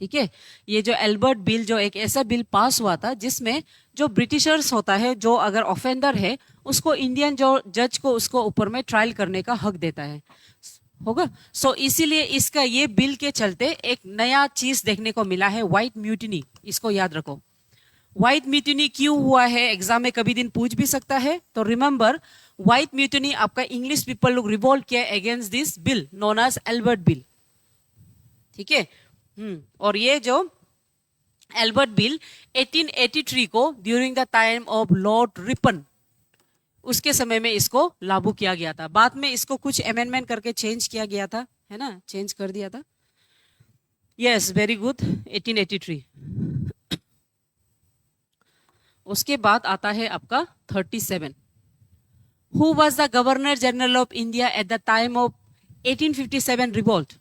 ठीक है, ये जो एल्बर्ट बिल जो एक ऐसा बिल पास हुआ था जिसमें जो ब्रिटिशर्स होता है, जो अगर ऑफेंडर है उसको इंडियन जो जज को उसको ऊपर में ट्रायल करने का हक देता है, होगा। सो इसीलिए इसका ये बिल के चलते एक नया चीज देखने को मिला है, व्हाइट म्यूटिनी। इसको याद रखो, व्हाइट म्यूटिनी क्यों हुआ है, एग्जाम में कभी दिन पूछ भी सकता है। तो रिमेंबर, व्हाइट म्यूटिनी आपका इंग्लिश पीपल लोग रिवोल्ट किया against this bill known as Albert bill. ठीक है, और ये जो एल्बर्ट बिल 1883 को during the time of Lord Ripon, उसके समय में इसको लागू किया गया था। बाद में इसको कुछ अमेंडमेंट करके चेंज किया गया था, है ना, चेंज कर दिया था। Yes, very good, 1883। उसके बाद आता है आपका 37, who was the governor general of India at the time of 1857 revolt.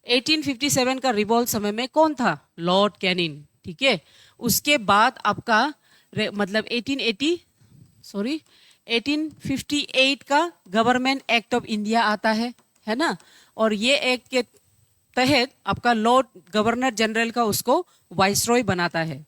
1857 का रिवोल्ट समय में कौन था, लॉर्ड कैनिंग। ठीक है, उसके बाद आपका मतलब 1858 का गवर्नमेंट एक्ट ऑफ इंडिया आता है ना, और ये एक्ट के तहत आपका लॉर्ड गवर्नर जनरल का उसको वाइसरॉय बनाता है।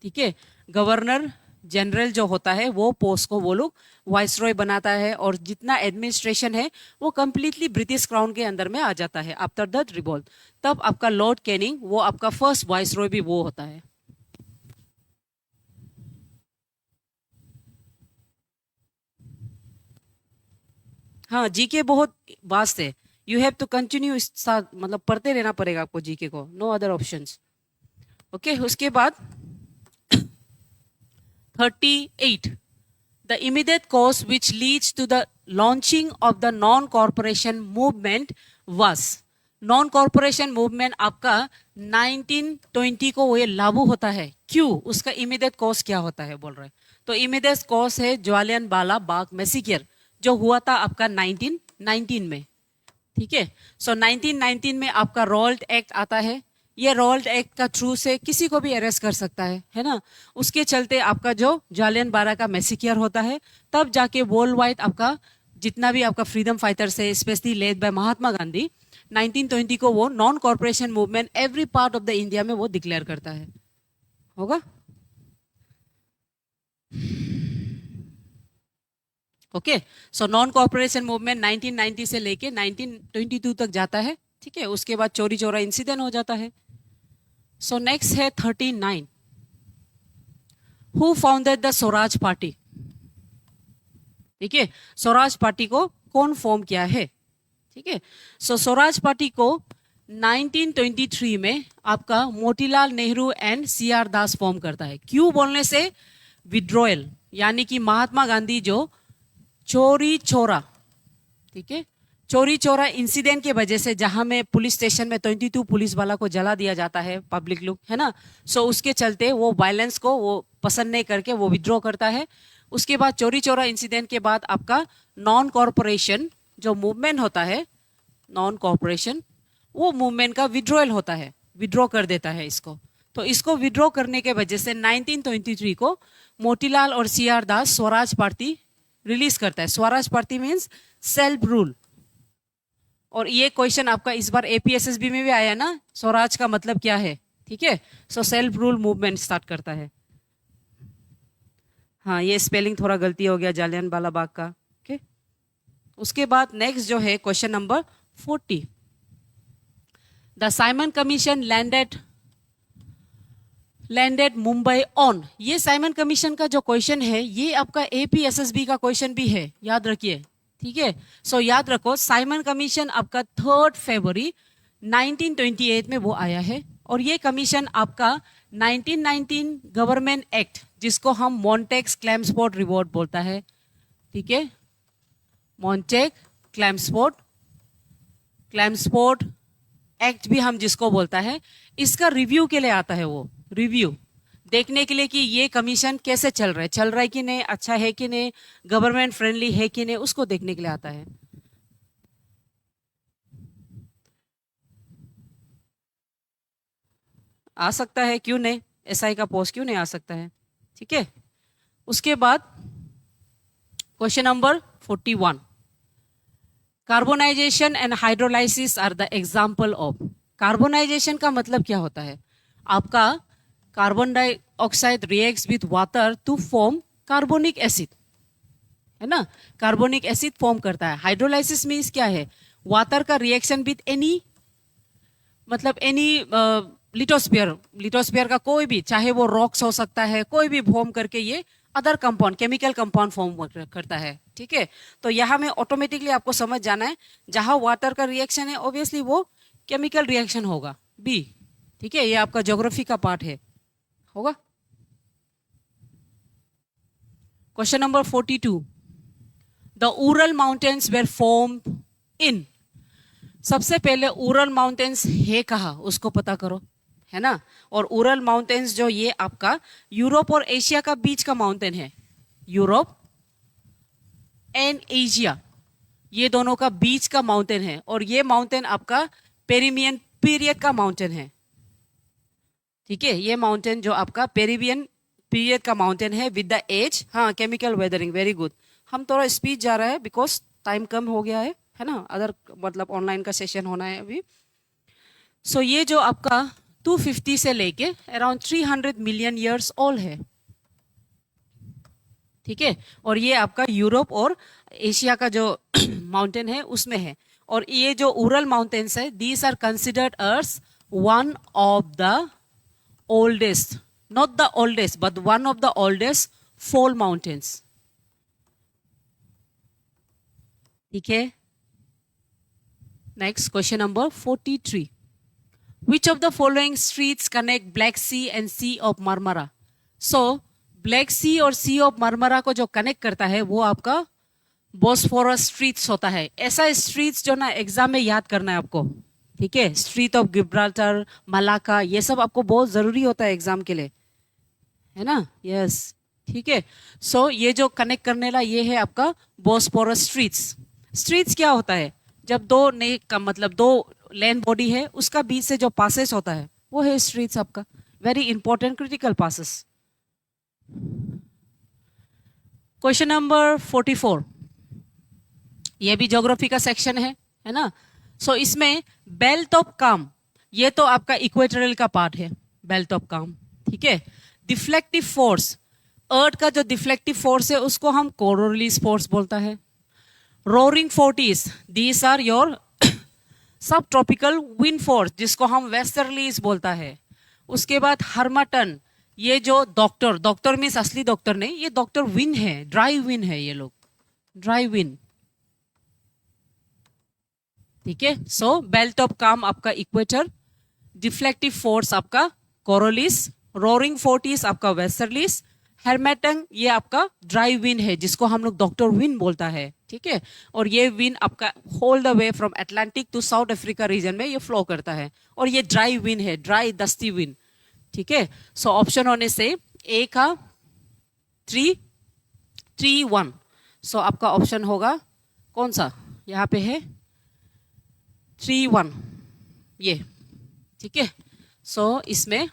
ठीक है, गवर्नर जनरल जो होता है वो पोस्ट को वो लोग वाइसरॉय बनाता है, और जितना एडमिनिस्ट्रेशन है वो कंप्लीटली ब्रिटिश क्राउन के अंदर में आ जाता है आफ्टर द रिवोल्ट। तब आपका लॉर्ड कैनिंग वो आपका फर्स्ट वाइसरॉय भी वो होता है। हाँ, जीके बहुत वास्ट है, यू हैव टू कंटिन्यू, मतलब पढ़ते रहना पड़ेगा आपको जीके को, नो अदर ऑप्शंस। ओके, उसके बाद 38, the immediate cause which leads to the launching of the non-corporation movement was, non corporation movement आपका 1920 को ये लागू होता है। क्यों, उसका इमीडिएट कॉज क्या होता है बोल रहे हैं, तो इमीडिएट कॉज है जालियनवाला बाग मैसेकर जो हुआ था आपका 1919 में। ठीक है, सो 1919 में आपका रॉल्ट एक्ट आता है। ये रॉल्ट एक्ट का थ्रू से किसी को भी अरेस्ट कर सकता है ना। उसके चलते आपका जो जालियनवाला का मैसेकर होता है, तब जाके वर्ल्ड वाइड आपका जितना भी आपका फ्रीडम फाइटर्स है, specially led by Mahatma Gandhi, 1920 को वो non corporation movement every part of the India में वो डिक्लेयर करता है, होगा। Okay, so non corporation movement 1990 से लेके 1922 तक जाता है। ठीक है, उसके बाद चोरी चोरा इंसिडेंट हो जाता है। सो नेक्स्ट है 39, who founded the Swaraj party. ठीक है, स्वराज पार्टी को कौन फॉर्म किया है। ठीक है, सो स्वराज पार्टी को 1923 में आपका Motilal Nehru and CR Das form करता है। क्यों बोलने से, विड्रॉयल यानी कि महात्मा गांधी जो चोरी चोरा, ठीक है, चोरी चोरा इंसिडेंट के वजह से, जहां में पुलिस स्टेशन में 22 पुलिस वाला को जला दिया जाता है, पब्लिक लोग, है ना। सो उसके चलते वो वायलेंस को वो पसंद नहीं करके वो विड्रॉ करता है। उसके बाद चोरी चोरा इंसिडेंट के बाद आपका नॉन कॉर्पोरेशन जो मूवमेंट होता है, नॉन कॉर्पोरेशन वो मूवमेंट का विड्रॉयल होता है, विड्रॉ कर देता है इसको। तो इसको विड्रॉ करने के वजह से 1923 को मोतीलाल और CR दास स्वराज पार्टी रिलीज करता है। Swaraj party means self rule. और ये क्वेश्चन आपका इस बार APSSB में भी आया ना, स्वराज का मतलब क्या है। ठीक है, so self rule movement start करता है। हाँ, ये स्पेलिंग थोड़ा गलती हो गया जालियनवाला बाग का। ओके, उसके बाद नेक्स्ट जो है question number 40, the Simon commission landed Mumbai on. ये साइमन कमीशन का जो क्वेश्चन है ये आपका APSSB का क्वेश्चन भी है, याद रखिए। ठीक है, सो याद रखो, साइमन कमीशन आपका 3 फरवरी 1928 में वो आया है, और ये कमीशन आपका 1919 गवर्नमेंट एक्ट, जिसको हम मॉन्टेग क्लेम्सफोर्ड रिपोर्ट बोलता है। ठीक है, मॉन्टेग क्लेम्सफोर्ड क्लैमस्पोर्ट एक्ट भी हम जिसको बोलता है, इसका रिव्यू के लिए आता है। वो रिव्यू देखने के लिए कि ये कमीशन कैसे चल रहा है कि नहीं, अच्छा है कि नहीं, गवर्नमेंट फ्रेंडली है कि नहीं, उसको देखने के लिए आता है। आ सकता है, क्यों नहीं, एसआई का पोस्ट क्यों नहीं आ सकता है। ठीक है, उसके बाद question number 41, carbonisation and hydrolysis are the example of. Carbonisation का मतलब क्या होता है? आपका carbon dioxide reacts with water to form carbonic acid, है ना, कार्बोनिक एसिड फॉर्म करता है। हाइड्रोलाइसिस मीन्स क्या है? वाटर का रिएक्शन विद एनी, मतलब एनी लिटोस्फीयर का कोई भी, चाहे वो रॉक्स हो सकता है, कोई भी फॉर्म करके ये other compound, chemical compound form करता है। ठीक है, तो यहाँ में ऑटोमेटिकली आपको समझ जाना है, जहां वाटर का रिएक्शन है ऑब्वियसली वो केमिकल रिएक्शन होगा, बी। ठीक है, ये आपका ज्योग्राफी का पार्ट है, होगा। Question number 42, the Ural mountains were formed in. सबसे पहले उरल माउंटेन्स है कहा, उसको पता करो, है ना। और उरल माउंटेन्स जो ये आपका यूरोप और एशिया का बीच का माउंटेन है, यूरोप एंड एशिया, ये दोनों का बीच का माउंटेन है। और ये माउंटेन आपका पेरिमियन पीरियड का माउंटेन है। ठीक है, ये माउंटेन जो आपका पेरिवियन पीरियड का माउंटेन है विद द एज, हाँ, केमिकल वेदरिंग, वेरी गुड। हम थोड़ा स्पीड जा रहा है बिकॉज टाइम कम हो गया है ना, अदर मतलब ऑनलाइन का सेशन होना है अभी। सो ये जो आपका 250 से लेके अराउंड 300 मिलियन ईयर्स ओल्ड है। ठीक है, और ये आपका यूरोप और एशिया का जो माउंटेन है उसमें है। और ये जो उरल माउंटेन्स है, these are considered as one of the oldest, not the oldest but one of the oldest fold mountains. ठीक है, next question number 43, which of the following streets connect Black Sea and Sea of Marmara? So black sea और sea of Marmara को जो connect करता है वो आपका Bosphorus streets होता है। ऐसा स्ट्रीट्स जो ना एग्जाम में याद करना है आपको। ठीक है, स्ट्रीट ऑफ गिब्राल्टर, मलाका, ये सब आपको बहुत जरूरी होता है एग्जाम के लिए, है ना। यस, ठीक है। सो ये जो कनेक्ट करने वाला ये है आपका बोस्फोरस स्ट्रीट्स। स्ट्रीट्स क्या होता है? जब दो ने का मतलब दो लैंड बॉडी है उसका बीच से जो पासेस होता है वो है स्ट्रीट्स आपका। Very important critical passes. Question number 44, ये भी ज्योग्राफी का सेक्शन है ना। सो इसमें बेल्ट ऑफ काम, ये तो आपका इक्वेटोरियल का पार्ट है, बेल्ट ऑफ काम। ठीक है, डिफ्लेक्टिव फोर्स, अर्थ का जो डिफ्लेक्टिव फोर्स है उसको हम कोरोलिस फोर्स बोलता है। Roaring forties, these are your sub tropical wind force जिसको हम वेस्टर्लीज बोलता है। उसके बाद हर्माटन, ये जो डॉक्टर मीन्स असली डॉक्टर नहीं, ये डॉक्टर विन है, ड्राई विन है ये लोग, ड्राई विन। ठीक है, सो बेल्ट ऑफ काम आपका इक्वेटर, डिफ्लेक्टिव फोर्स आपका कोरोलिस, रोरिंग फोर्टीज आपका वेस्टर्लीज, हर्माटन ये आपका ड्राई विन है जिसको हम लोग डॉक्टर विन बोलता है। ठीक है, और ये विन आपका whole the way from Atlantic to South Africa region में ये फ्लो करता है और ये ड्राई विन है, ड्राई दस्ती विन। ठीक है, सो ऑप्शन होने से ए का 3-3-1, सो आपका ऑप्शन होगा कौन सा? यहाँ पे है 3-1 ये। ठीक है, सो इसमें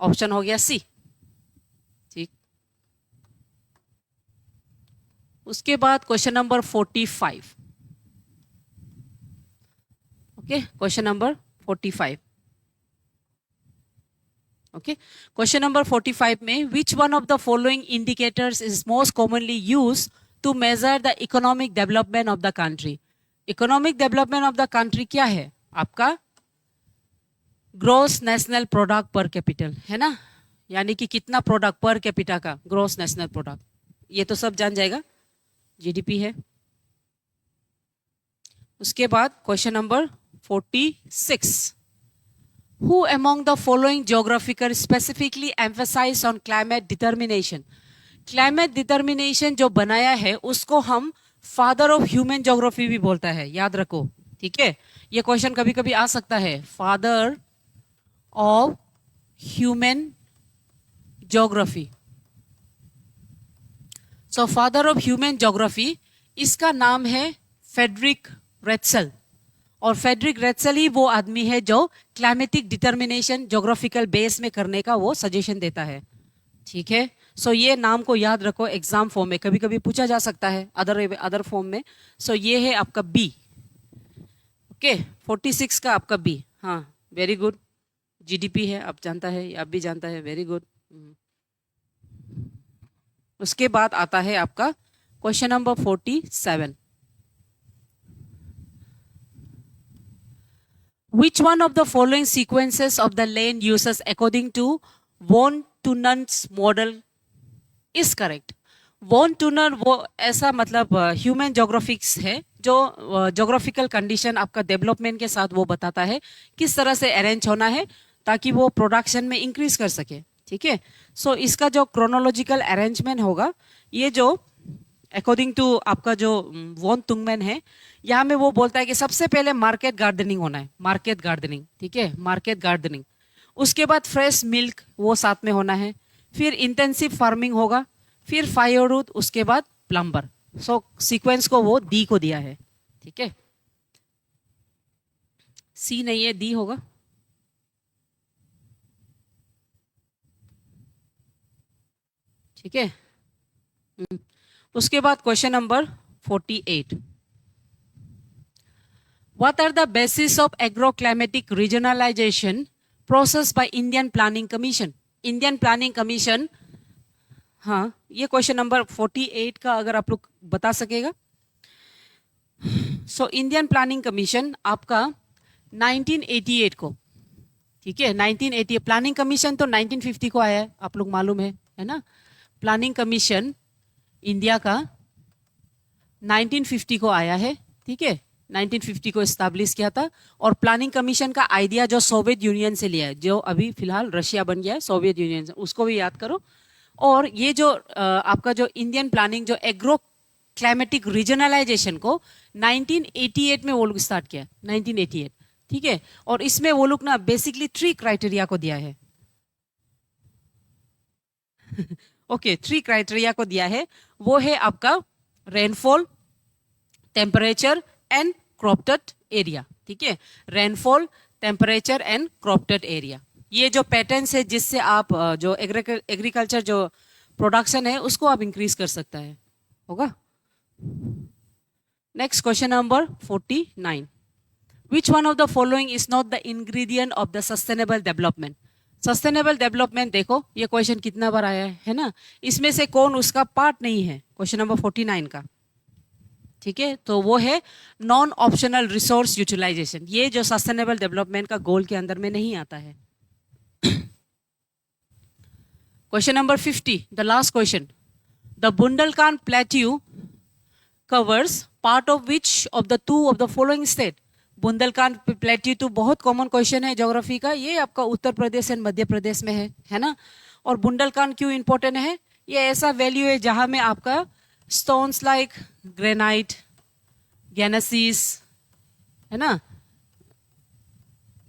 ऑप्शन हो गया सी। ठीक, उसके बाद question number 45। Okay, question number 45। Okay, question number 45 में which one of the following indicators is most commonly used to measure the economic development of the country? Economic development of the country क्या है आपका? Gross national product per capita, है ना, यानी कि कितना product per capita का gross national product, ये तो सब जान जाएगा, जीडीपी है। उसके बाद question number 46, Who among the following geographical specifically emphasize on climate determination? Climate determination जो बनाया है उसको हम फादर ऑफ ह्यूमन ज्योग्राफी भी बोलता है, याद रखो। ठीक है, ये क्वेश्चन कभी कभी आ सकता है, father of human geography. So father of human geography, इसका नाम है फेडरिक रेट्सल। और फेडरिक रेट्सल ही वो आदमी है जो क्लाइमेटिक डिटर्मिनेशन ज्योग्राफिकल बेस में करने का वो सजेशन देता है। ठीक है, सो ये नाम को याद रखो, एग्जाम फॉर्म में कभी कभी पूछा जा सकता है, अदर फॉर्म में। सो ये है आपका बी। ओके, 46 का आपका बी। हाँ, वेरी गुड। जीडीपी है, आप जानता है, आप भी जानता है, वेरी गुड। उसके बाद आता है आपका question number 47। Which one of the following sequences of the land uses according to von Thunen's model is correct? Von Thunen वो ऐसा मतलब ह्यूमन जोग्राफिक्स है जो जोग्राफिकल कंडीशन आपका डेवलपमेंट के साथ वो बताता है किस तरह से अरेंज होना है ताकि वो प्रोडक्शन में इंक्रीज कर सके। ठीक है, सो इसका जो क्रोनोलॉजिकल अरेंजमेंट होगा, ये जो अकॉर्डिंग टू आपका जो वॉन तुंगमैन है, यहाँ में वो बोलता है कि सबसे पहले मार्केट गार्डनिंग होना है, मार्केट गार्डनिंग। ठीक है, मार्केट गार्डनिंग। उसके बाद फ्रेश मिल्क वो साथ में होना है, फिर इंटेंसिव फार्मिंग होगा, फिर फायरवुड, उसके बाद प्लम्बर। सो सीक्वेंस को वो डी को दिया है। ठीक है, सी नहीं है, डी होगा। ठीक है, उसके बाद question number 48। What are the basis of agroclimatic regionalization process by Indian Planning Commission? Indian Planning Commission, हाँ, ये क्वेश्चन नंबर 48 का अगर आप लोग बता सकेगा। सो इंडियन प्लानिंग कमीशन आपका 1988 को, ठीक है, 1988। प्लानिंग कमीशन तो 1950 को आया है, आप लोग मालूम है ना। प्लानिंग कमीशन इंडिया का 1950 को आया है। ठीक है, 1950 को एस्टैब्लिश किया था। और प्लानिंग कमीशन का आइडिया जो सोवियत यूनियन से लिया है, जो अभी फिलहाल रशिया बन गया है सोवियत यूनियन से, उसको भी याद करो। और ये जो आपका जो इंडियन प्लानिंग जो एग्रो क्लाइमेटिक रीजनलाइजेशन को 1988 में वो लोग स्टार्ट किया, 1988। ठीक है, और इसमें वो लोग ना बेसिकली 3 क्राइटेरिया को दिया है। ओके, 3 क्राइटेरिया को दिया है। वो है आपका रेनफॉल, टेम्परेचर एंड क्रॉप्टेड एरिया। ठीक है, रेनफॉल, टेम्परेचर एंड क्रॉप्टेड एरिया, ये जो पैटर्न्स है जिससे आप जो एग्रीकल्चर जो प्रोडक्शन है उसको आप इंक्रीज कर सकता है, होगा। Next question number 49। Which one of the following is not the ingredient of the sustainable development? Sustainable development देखो, ये क्वेश्चन कितना बार आया है ना। इसमें से कौन उसका पार्ट नहीं है, क्वेश्चन नंबर 49 का। ठीक है, तो वो है नॉन ऑप्शनल रिसोर्स यूटिलाइजेशन। ये जो सस्टेनेबल डेवलपमेंट का गोल के अंदर में नहीं आता है। Question number 50, the last question. The Bundelkhand plateau covers part of which of the 2 of the following state? Bundelkhand plateau तो बहुत कॉमन क्वेश्चन है ज्योग्राफी का, ये आपका उत्तर प्रदेश एंड मध्य प्रदेश में है ना। और बुंदेलखंड क्यों इंपॉर्टेंट है? ये ऐसा वैल्यू है जहां में आपका स्टोन्स लाइक ग्रेनाइट, गैनेसिस, है ना,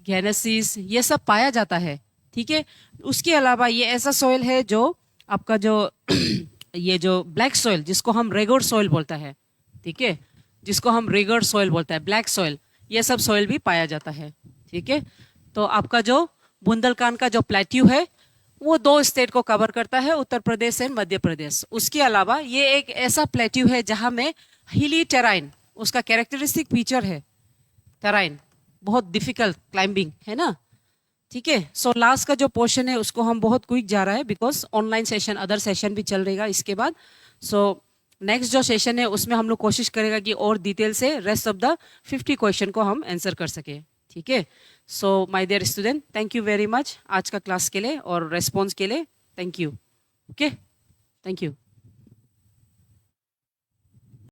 गैनेसिस, ये सब पाया जाता है। ठीक है, उसके अलावा ये ऐसा सॉइल है जो आपका जो ये जो ब्लैक सॉइल जिसको हम रेगोर सॉइल बोलता है, ठीक है, जिसको हम रेगोर सॉइल बोलता है, ब्लैक सॉइल, ये सब सॉइल भी पाया जाता है। ठीक है, तो आपका जो बुंदेलखंड का जो प्लेट्यू है वो 2 स्टेट को कवर करता है, उत्तर प्रदेश एंड मध्य प्रदेश। उसके अलावा ये एक ऐसा प्लेट्यू है जहां में हिली टेराइन उसका कैरेक्टरिस्टिक फीचर है। टेराइन बहुत डिफिकल्ट क्लाइंबिंग है ना। ठीक है, सो लास्ट का जो पोर्शन है उसको हम बहुत क्विक जा रहा है because online session, other session भी चल रहेगा इसके बाद। सो नेक्स्ट जो सेशन है उसमें हम लोग कोशिश करेगा कि और डिटेल से रेस्ट ऑफ द 50 क्वेश्चन को हम आंसर कर सके। ठीक है, so my dear student, thank you very much आज का क्लास के लिए और रेस्पॉन्स के लिए। Thank you. Okay, thank you.